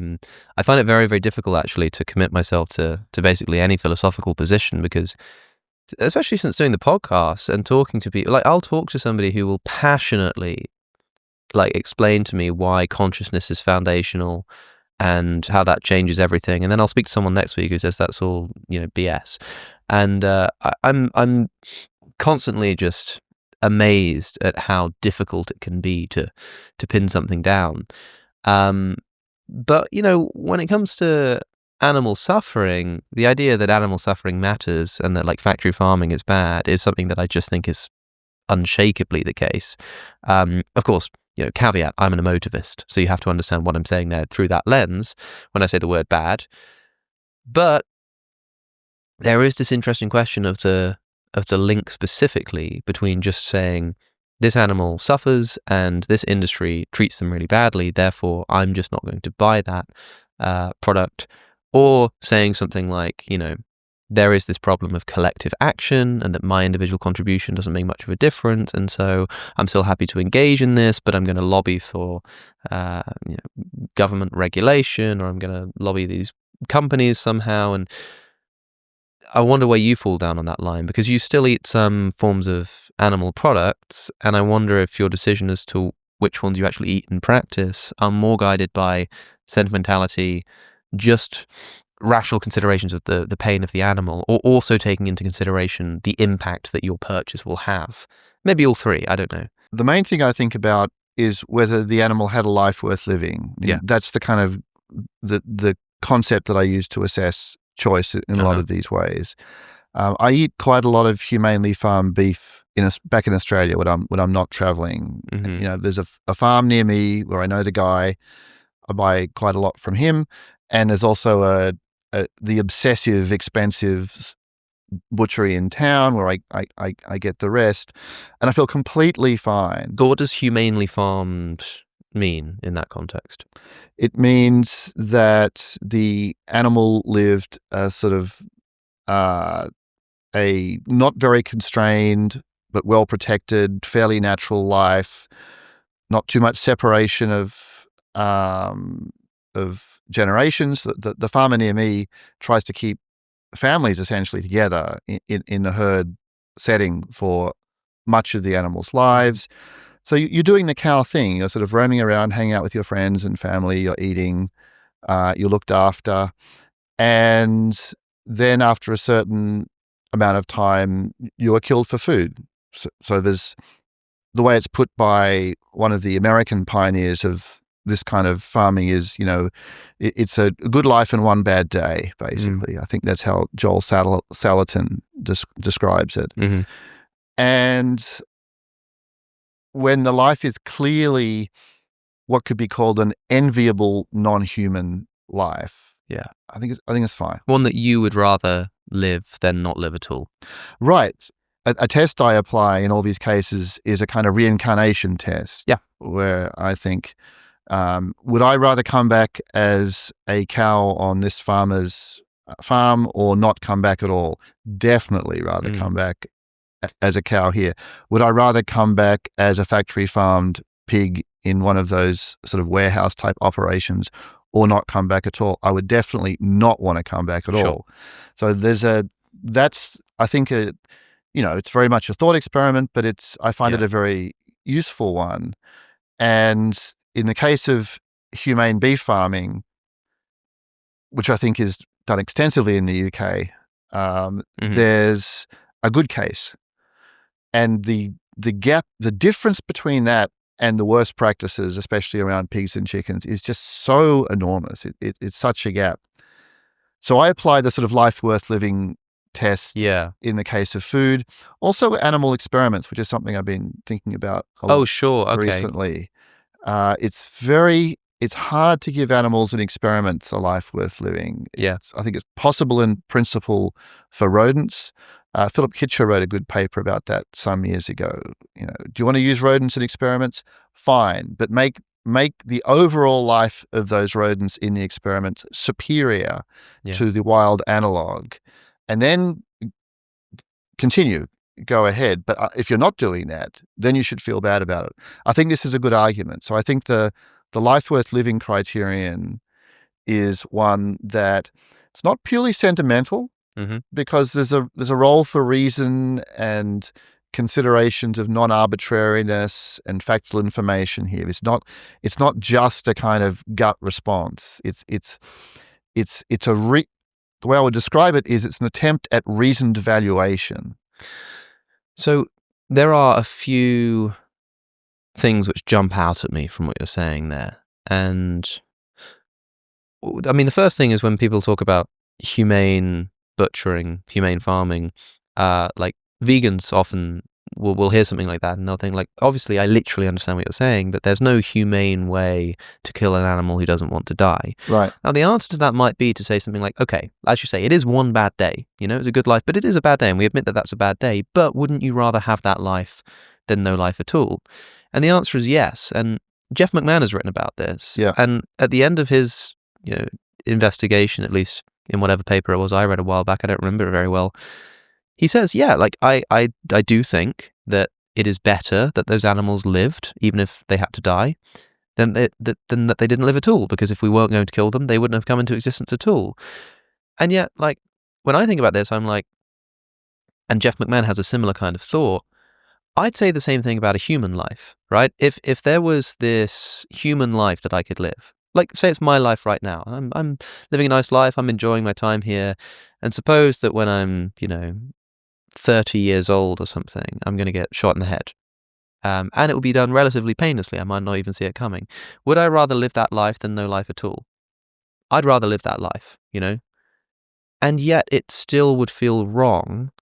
find it very, very difficult actually to commit myself to basically any philosophical position, because especially since doing the podcast and talking to people, like I'll talk to somebody who will passionately like explain to me why consciousness is foundational and how that changes everything, and then I'll speak to someone next week who says that's all BS, and I'm constantly just amazed at how difficult it can be to pin something down. But when it comes to animal suffering, the idea that animal suffering matters and that like factory farming is bad is something that I just think is unshakably the case. Of course, caveat, I'm an emotivist, so you have to understand what I'm saying there through that lens when I say the word bad. But there is this interesting question of the link specifically between just saying this animal suffers and this industry treats them really badly, therefore I'm just not going to buy that product, or saying something like, there is this problem of collective action and that my individual contribution doesn't make much of a difference, and so I'm still happy to engage in this, but I'm going to lobby for government regulation, or I'm going to lobby these companies somehow. And I wonder where you fall down on that line, because you still eat some forms of animal products, and I wonder if your decision as to which ones you actually eat in practice are more guided by sentimentality, just rational considerations of the pain of the animal, or also taking into consideration the impact that your purchase will have. Maybe all three, I don't know. The main thing I think about is whether the animal had a life worth living. Yeah. That's the kind of the concept that I use to assess choice in a lot of these ways. I eat quite a lot of humanely farmed beef back in Australia when I'm not traveling. There's a farm near me where I know the guy. I buy quite a lot from him, and there's also the obsessive, expensive butchery in town where I get the rest, and I feel completely fine. What does humanely farmed mean in that context? It means that the animal lived a sort of a not very constrained but well protected, fairly natural life, not too much separation of of generations. The farmer near me tries to keep families essentially together in the herd setting for much of the animals' lives. So you're doing the cow thing. You're sort of roaming around, hanging out with your friends and family. You're eating. You're looked after. And then after a certain amount of time, you are killed for food. So there's the way it's put by one of the American pioneers of this kind of farming is, it's a good life and one bad day, basically. I think that's how Joel Salatin describes it. Mm-hmm. And when the life is clearly what could be called an enviable non-human life, yeah, I think it's fine. One that you would rather live than not live at all. Right. A test I apply in all these cases is a kind of reincarnation test. Yeah. Where I think, would I rather come back as a cow on this farmer's farm or not come back at all? Definitely rather come back as a cow here. Would I rather come back as a factory farmed pig in one of those sort of warehouse type operations or not come back at all? I would definitely not want to come back at all. So that's I think it's very much a thought experiment, but I find it a very useful one. And in the case of humane beef farming, which I think is done extensively in the UK, there's a good case. And the difference between that and the worst practices, especially around pigs and chickens, is just so enormous. It's such a gap. So I apply the sort of life worth living test in the case of food. Also animal experiments, which is something I've been thinking about a lot recently. It's hard to give animals and experiments a life worth living. I think it's possible in principle for rodents. Philip Kitcher wrote a good paper about that some years ago. Do you want to use rodents in experiments? Fine, but make the overall life of those rodents in the experiments superior to the wild analog, and then go ahead. But if you're not doing that, then you should feel bad about it. I think this is a good argument. So I think the life worth living criterion is one that it's not purely sentimental, because there's a role for reason and considerations of non-arbitrariness and factual information here. It's not just a kind of gut response. The way I would describe it is it's an attempt at reasoned valuation. So there are a few things which jump out at me from what you're saying there. And I mean, the first thing is when people talk about humane butchering, humane farming, like vegans often will hear something like that and they'll think like, obviously I literally understand what you're saying, but there's no humane way to kill an animal who doesn't want to die. Right. Now the answer to that might be to say something like, okay, as you say, it is one bad day, it's a good life, but it is a bad day and we admit that that's a bad day, but wouldn't you rather have that life than no life at all? And the answer is yes. And Jeff McMahon has written about this. Yeah. And at the end of his investigation, at least in whatever paper it was I read a while back, I don't remember it very well, he says, I do think that it is better that those animals lived, even if they had to die, than that they didn't live at all, because if we weren't going to kill them, they wouldn't have come into existence at all. And yet, like, when I think about this, I'm like, and Jeff McMahon has a similar kind of thought, I'd say the same thing about a human life, right? If there was this human life that I could live, like, say it's my life right now, and I'm living a nice life, I'm enjoying my time here, and suppose that when I'm, 30 years old or something, I'm going to get shot in the head. And it will be done relatively painlessly. I might not even see it coming. Would I rather live that life than no life at all? I'd rather live that life, And yet it still would feel wrong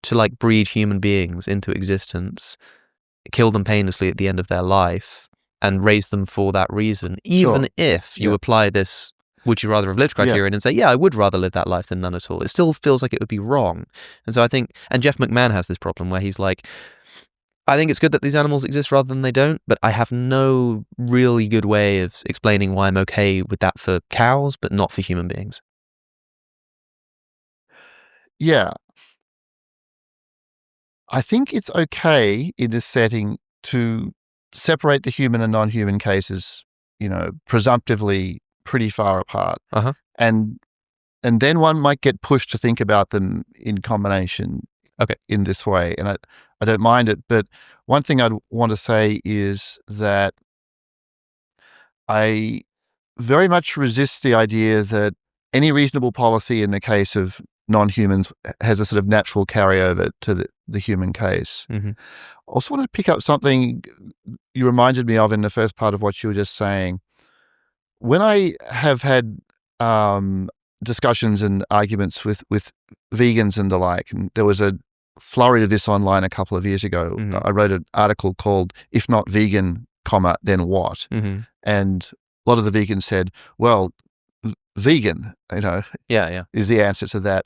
to like breed human beings into existence, kill them painlessly at the end of their life, and raise them for that reason, even if you apply this would you rather have lived criterion and say, I would rather live that life than none at all. It still feels like it would be wrong. And so I think, and Jeff McMahon has this problem where he's like, I think it's good that these animals exist rather than they don't, but I have no really good way of explaining why I'm okay with that for cows, but not for human beings. Yeah. I think it's okay in this setting to separate the human and non-human cases, presumptively pretty far apart. Uh-huh. And then one might get pushed to think about them in combination in this way. And I don't mind it. But one thing I'd want to say is that I very much resist the idea that any reasonable policy in the case of non-humans has a sort of natural carryover to the human case. Mm-hmm. I also want to pick up something you reminded me of in the first part of what you were just saying. When I have had discussions and arguments with vegans and the like, and there was a flurry of this online a couple of years ago. Mm-hmm. I wrote an article called "If Not Vegan, Then What?" Mm-hmm. And a lot of the vegans said, well, vegan, is the answer to that.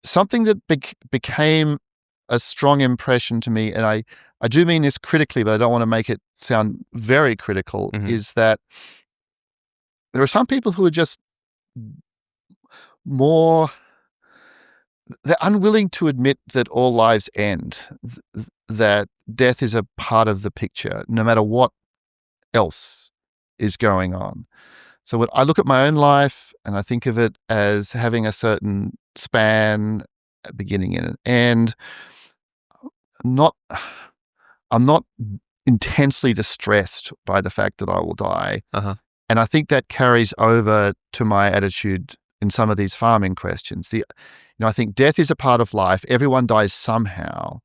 Something that became a strong impression to me, and I do mean this critically, but I don't want to make it sound very critical, Mm-hmm. is that there are some people who are just they're unwilling to admit that all lives end, that death is a part of the picture, no matter what else is going on. So when I look at my own life and I think of it as having a certain span, a beginning and an end, I'm not intensely distressed by the fact that I will die. Uh-huh. And I think that carries over to my attitude in some of these farming questions. I think death is a part of life. Everyone dies somehow.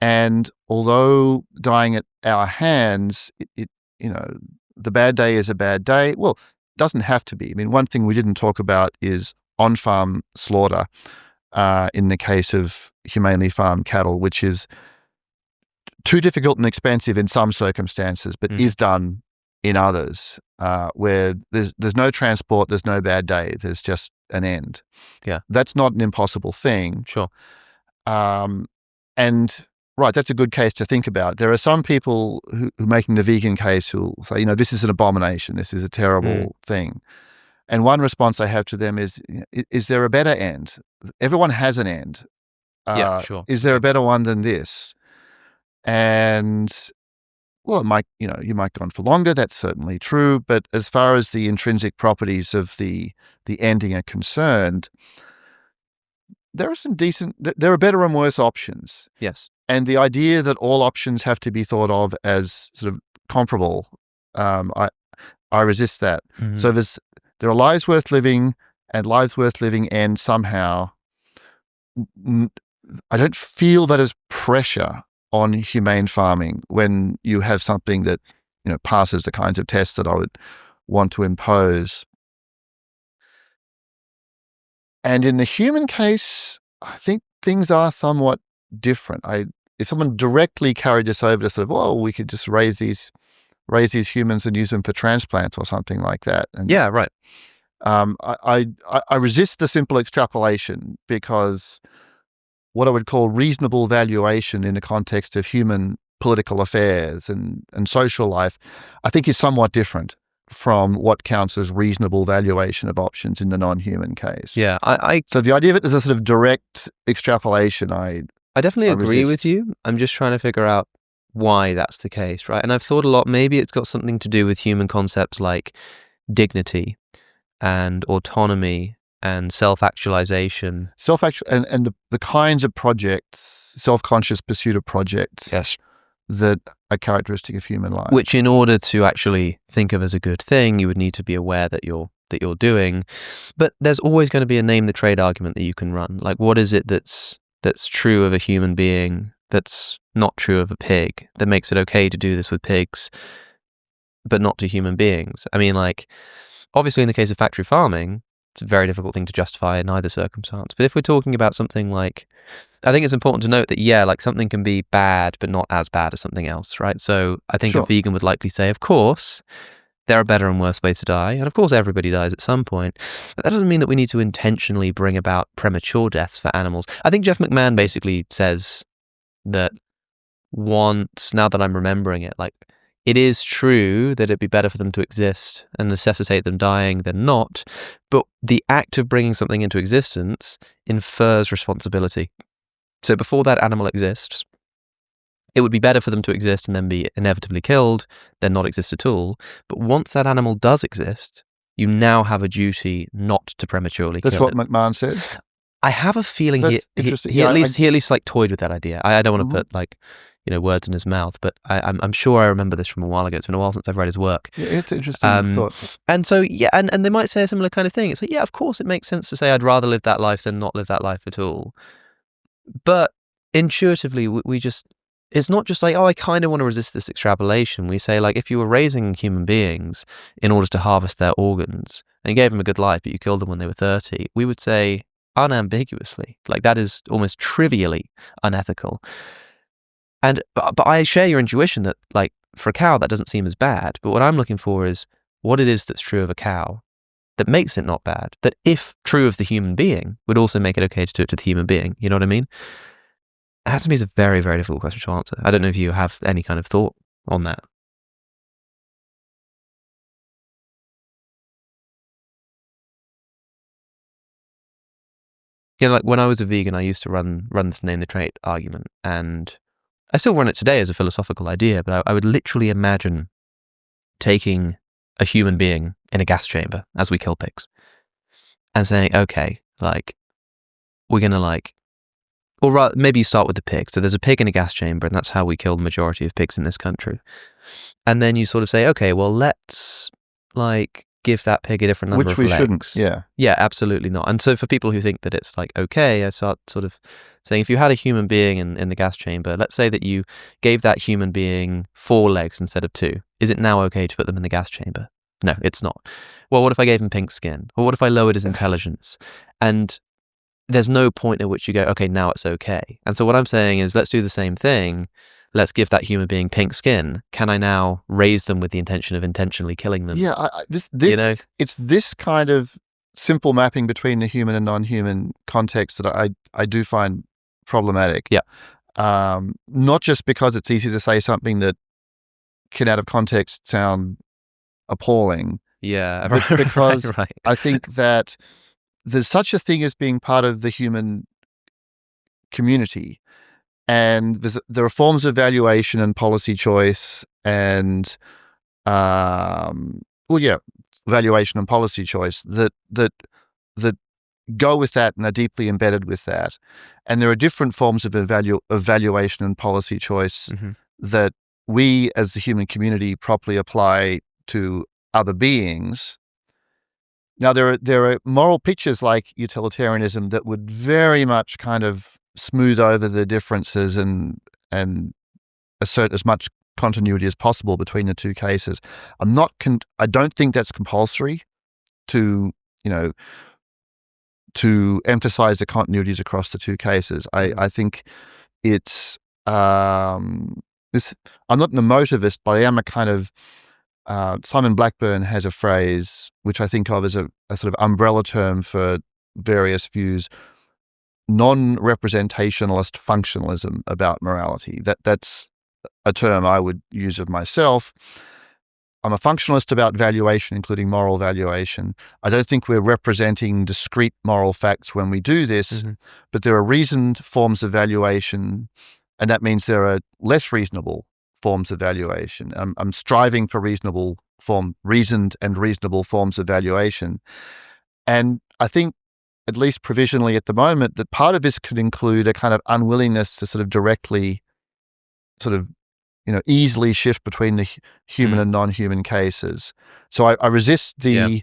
And although dying at our hands, the bad day is a bad day. Well, it doesn't have to be. I mean, one thing we didn't talk about is on-farm slaughter in the case of humanely farmed cattle, which is too difficult and expensive in some circumstances, but is done in others, where there's no transport, there's no bad day, there's just an end. Yeah. That's not an impossible thing. Sure. And right, that's a good case to think about. There are some people who making the vegan case who say, this is an abomination, this is a terrible thing. And one response I have to them is there a better end? Everyone has an end. Yeah, sure. Is there a better one than this? And well, it might, you might go on for longer. That's certainly true. But as far as the intrinsic properties of the ending are concerned, there are better and worse options. Yes. And the idea that all options have to be thought of as sort of comparable, I resist that. Mm-hmm. So there are lives worth living, and lives worth living end somehow. I don't feel that as pressure on humane farming when you have something that passes the kinds of tests that I would want to impose. And in the human case, I think things are somewhat different. If someone directly carried this over to sort of, we could just raise these humans and use them for transplants or something like that. And yeah, right. I resist the simple extrapolation, because what I would call reasonable valuation in the context of human political affairs and social life, I think is somewhat different from what counts as reasonable valuation of options in the non-human case. Yeah, so the idea of it as a sort of direct extrapolation, I definitely agree resist. with you. I'm just trying to figure out why that's the case, right? And I've thought a lot, maybe it's got something to do with human concepts like dignity and autonomy and self-actualization. And the kinds of projects, self-conscious pursuit of projects, yes, that are characteristic of human life. Which, in order to actually think of as a good thing, you would need to be aware that you're doing. But there's always going to be a name the trade argument that you can run. Like, what is it that's true of a human being that's not true of a pig, that makes it okay to do this with pigs, but not to human beings? I mean, like, obviously in the case of factory farming, it's a very difficult thing to justify in either circumstance. But if we're talking about something like, I think it's important to note that, like something can be bad, but not as bad as something else, right? So I think a vegan would likely say, of course, there are better and worse ways to die. And of course, everybody dies at some point. But that doesn't mean that we need to intentionally bring about premature deaths for animals. I think Jeff McMahon basically says that once, now that I'm remembering it, like, it is true that it'd be better for them to exist and necessitate them dying than not, but the act of bringing something into existence infers responsibility. So before that animal exists, it would be better for them to exist and then be inevitably killed than not exist at all. But once that animal does exist, you now have a duty not to prematurely That's kill what it. McMahon said. I have a feeling That's interesting. he at least like toyed with that idea. I don't want to Mhm. put like, words in his mouth, but I'm sure I remember this from a while ago. It's been a while since I've read his work. Yeah, it's an interesting thought. And so, and they might say a similar kind of thing. It's like, yeah, of course it makes sense to say I'd rather live that life than not live that life at all. But intuitively, we just, it's not just like, oh, I kind of want to resist this extrapolation. We say, like, if you were raising human beings in order to harvest their organs and you gave them a good life, but you killed them when they were 30, we would say unambiguously, like, that is almost trivially unethical. But I share your intuition that, like, for a cow, that doesn't seem as bad. But what I'm looking for is what it is that's true of a cow that makes it not bad, that if true of the human being, would also make it okay to do it to the human being. You know what I mean? That to me is a very, very difficult question to answer. I don't know if you have any kind of thought on that. Like when I was a vegan, I used to run this name the trait argument, and I still run it today as a philosophical idea, but I would literally imagine taking a human being in a gas chamber as we kill pigs and saying, okay, like, we're going to like, or rather, maybe you start with the pig. So there's a pig in a gas chamber, and that's how we kill the majority of pigs in this country. And then you sort of say, okay, well, let's like give that pig a different number of legs. Which we shouldn't, yeah. Yeah, absolutely not. And so for people who think that it's like, okay, I start sort of saying, if you had a human being in the gas chamber, let's say that you gave that human being 4 legs instead of 2. Is it now okay to put them in the gas chamber? No, it's not. Well, what if I gave him pink skin? Or what if I lowered his intelligence? And there's no point at which you go, okay, now it's okay. And so what I'm saying is, let's do the same thing. Let's give that human being pink skin. Can I now raise them with the intention of intentionally killing them? Yeah, this it's this kind of simple mapping between the human and non-human context that I do find problematic. Yeah. Not just because it's easy to say something that can out of context sound appalling. Yeah, but because right. I think that there's such a thing as being part of the human community. And there are forms of valuation and policy choice and, valuation and policy choice that go with that and are deeply embedded with that. And there are different forms of evaluation and policy choice that we as the human community properly apply to other beings. Now, there are moral pictures like utilitarianism that would very much kind of smooth over the differences and assert as much continuity as possible between the two cases. I don't think that's compulsory to emphasize the continuities across the two cases. I think it's I'm not an emotivist, but I am a kind of Simon Blackburn has a phrase which I think of as a sort of umbrella term for various views: non-representationalist functionalism about morality. That's a term I would use of myself. I'm a functionalist about valuation, including moral valuation. I don't think we're representing discrete moral facts when we do this, but there are reasoned forms of valuation, and that means there are less reasonable forms of valuation. I'm striving for reasoned and reasonable forms of valuation. And I think, at least provisionally at the moment, that part of this could include a kind of unwillingness to sort of directly easily shift between the human and non-human cases. So I resist the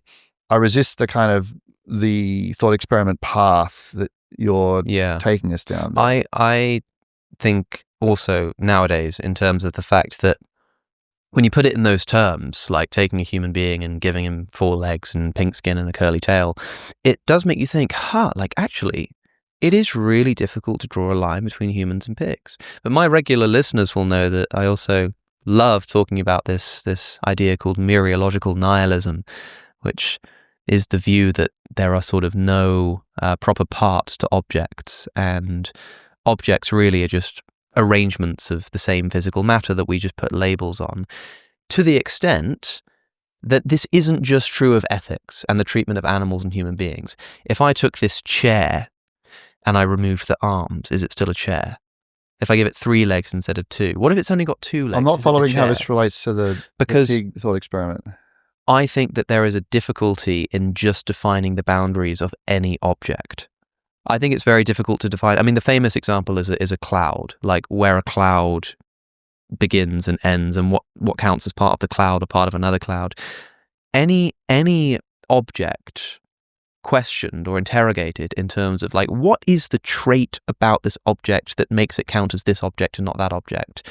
kind of the thought experiment path that you're taking us down. I think also nowadays, in terms of the fact that when you put it in those terms, like taking a human being and giving him 4 legs and pink skin and a curly tail, it does make you think, like actually, it is really difficult to draw a line between humans and pigs. But my regular listeners will know that I also love talking about this idea called mereological nihilism, which is the view that there are sort of no proper parts to objects, and objects really are just arrangements of the same physical matter that we just put labels on, to the extent that this isn't just true of ethics and the treatment of animals and human beings. If I took this chair and I removed the arms, is it still a chair? If I give it 3 legs instead of 2, what if it's only got 2 legs? I'm not following how this relates to the because pig thought experiment. I think that there is a difficulty in just defining the boundaries of any object. I think it's very difficult to define. I mean, the famous example is a cloud, like where a cloud begins and ends, and what counts as part of the cloud or part of another cloud. Any object questioned or interrogated in terms of like, what is the trait about this object that makes it count as this object and not that object,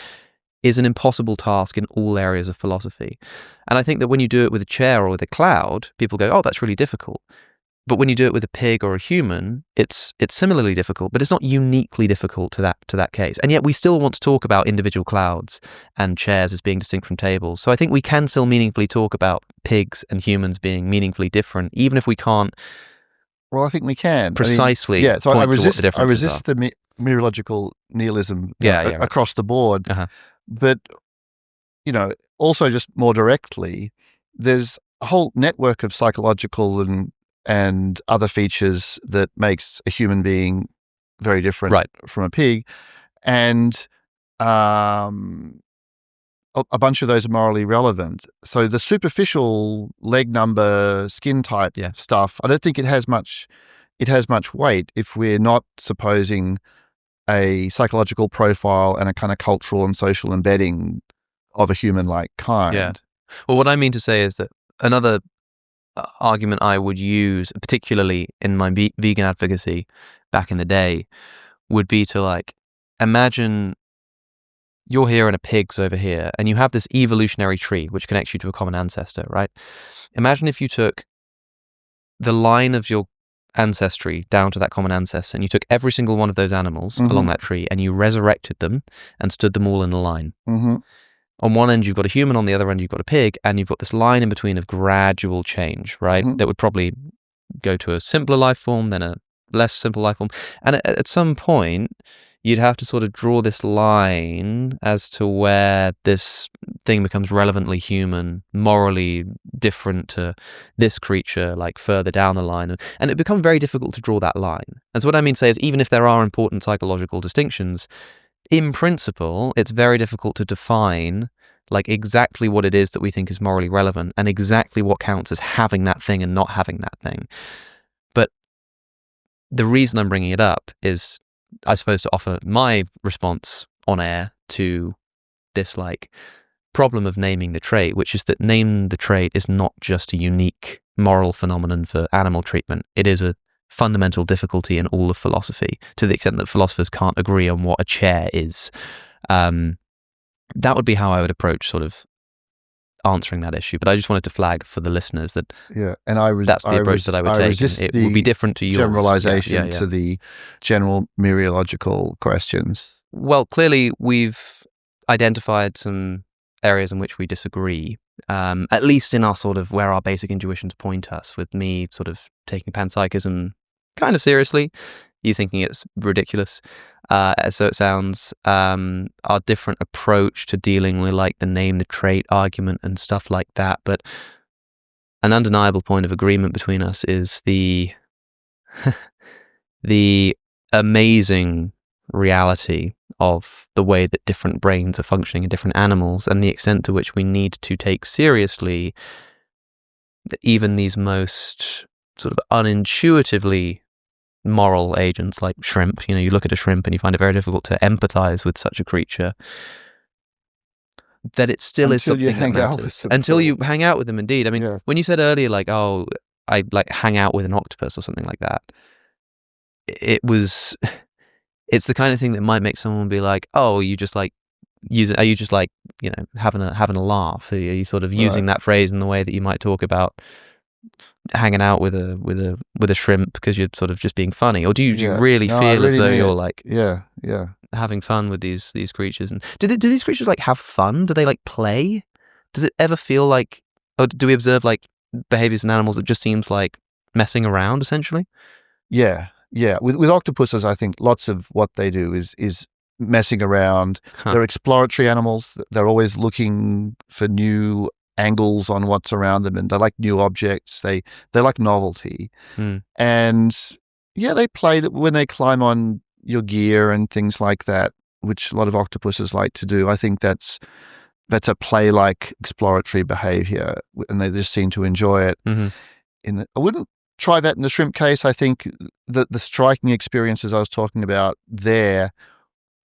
is an impossible task in all areas of philosophy. And I think that when you do it with a chair or with a cloud, people go, oh, that's really difficult. But when you do it with a pig or a human, it's similarly difficult, but it's not uniquely difficult to that case. And yet we still want to talk about individual clouds and chairs as being distinct from tables. So I think we can still meaningfully talk about pigs and humans being meaningfully different, even if we can't. Well, I think we can precisely. So point I resist. To what the differences I resist are. the mereological nihilism right. across the board. Uh-huh. But also just more directly, there's a whole network of psychological and other features that makes a human being very different from a pig, and a bunch of those are morally relevant. So the superficial leg number, skin type stuff, I don't think it has much weight if we're not supposing a psychological profile and a kind of cultural and social embedding of a human-like kind. Yeah. Well, what I mean to say is that another argument I would use, particularly in my vegan advocacy back in the day, would be to like, imagine you're here and a pig's over here, and you have this evolutionary tree which connects you to a common ancestor, right? Imagine if you took the line of your ancestry down to that common ancestor, and you took every single one of those animals along that tree, and you resurrected them and stood them all in a line. On one end, you've got a human, on the other end, you've got a pig, and you've got this line in between of gradual change, right? That would probably go to a simpler life form, then a less simple life form. And at some point, you'd have to sort of draw this line as to where this thing becomes relevantly human, morally different to this creature, like further down the line. And it becomes very difficult to draw that line. And so what I mean to say is, even if there are important psychological distinctions, in principle, it's very difficult to define like exactly what it is that we think is morally relevant and exactly what counts as having that thing and not having that thing. But the reason I'm bringing it up is, I suppose, to offer my response on air to this like problem of naming the trait, which is that name the trait is not just a unique moral phenomenon for animal treatment. It is a fundamental difficulty in all of philosophy, to the extent that philosophers can't agree on what a chair is. That would be how I would approach sort of answering that issue. But I just wanted to flag for the listeners that that's the approach that I would take. It would be different to yours. Generalization to the general mereological questions. Well, clearly we've identified some areas in which we disagree, at least in our sort of where our basic intuitions point us, with me sort of taking panpsychism kind of seriously, you thinking it's ridiculous. So it sounds, our different approach to dealing with like the name the trait argument and stuff like that. But an undeniable point of agreement between us is the amazing reality of the way that different brains are functioning in different animals, and the extent to which we need to take seriously even these most sort of unintuitively moral agents like shrimp. You look at a shrimp and you find it very difficult to empathize with such a creature. That it still is something that matters. Until you hang out with them, indeed. I mean, when you said earlier, like, oh, I like hang out with an octopus or something like that, it's the kind of thing that might make someone be like, oh, you just like are you just like, having a laugh? Are you sort of using that phrase in the way that you might talk about hanging out with a shrimp because you're sort of just being funny? Or do you really feel as though you're like having fun with these creatures? And do these creatures like have fun? Do they like play? Does it ever feel like, or do we observe like behaviors in animals that just seems like messing around essentially? Yeah. With octopuses, I think lots of what they do is messing around. They're exploratory animals. They're always looking for new angles on what's around them, and they like new objects. They like novelty. And they play that when they climb on your gear and things like that, which a lot of octopuses like to do. I think that's that's a play-like exploratory behavior, and they just seem to enjoy it. Mm-hmm. I wouldn't try that in the shrimp case. I think that the striking experiences I was talking about there,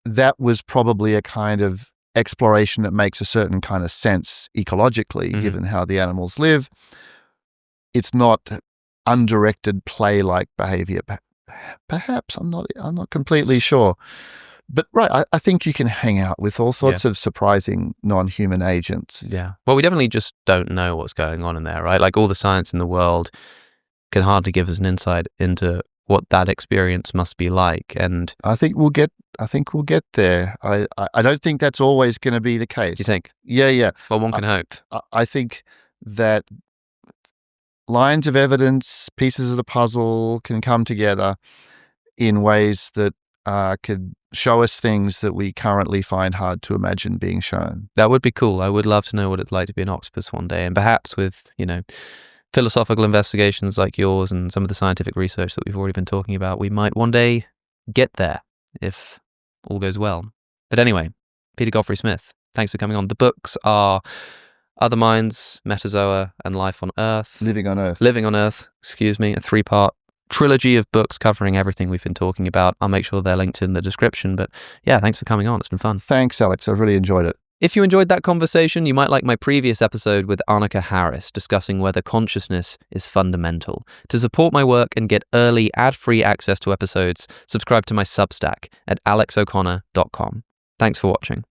that was probably a kind of exploration that makes a certain kind of sense ecologically, given how the animals live. It's not undirected play-like behavior. Perhaps I'm not completely sure. But right, I think you can hang out with all sorts of surprising non-human agents. Yeah. Well, we definitely just don't know what's going on in there, right? Like all the science in the world can hardly give us an insight into what that experience must be like. And I think we'll get there. I don't think that's always going to be the case. You think? Yeah. Well, one can hope. I think that lines of evidence, pieces of the puzzle can come together in ways that could show us things that we currently find hard to imagine being shown. That would be cool. I would love to know what it's like to be an octopus one day, and perhaps with, philosophical investigations like yours and some of the scientific research that we've already been talking about, we might one day get there if all goes well. But anyway, Peter Godfrey-Smith, thanks for coming on. The books are Other Minds, Metazoa, and Life on Earth. Living on Earth, a 3-part trilogy of books covering everything we've been talking about. I'll make sure they're linked in the description. But yeah, thanks for coming on. It's been fun. Thanks, Alex. I've really enjoyed it. If you enjoyed that conversation, you might like my previous episode with Annika Harris discussing whether consciousness is fundamental. To support my work and get early ad-free access to episodes, subscribe to my Substack at alexoconnor.com. Thanks for watching.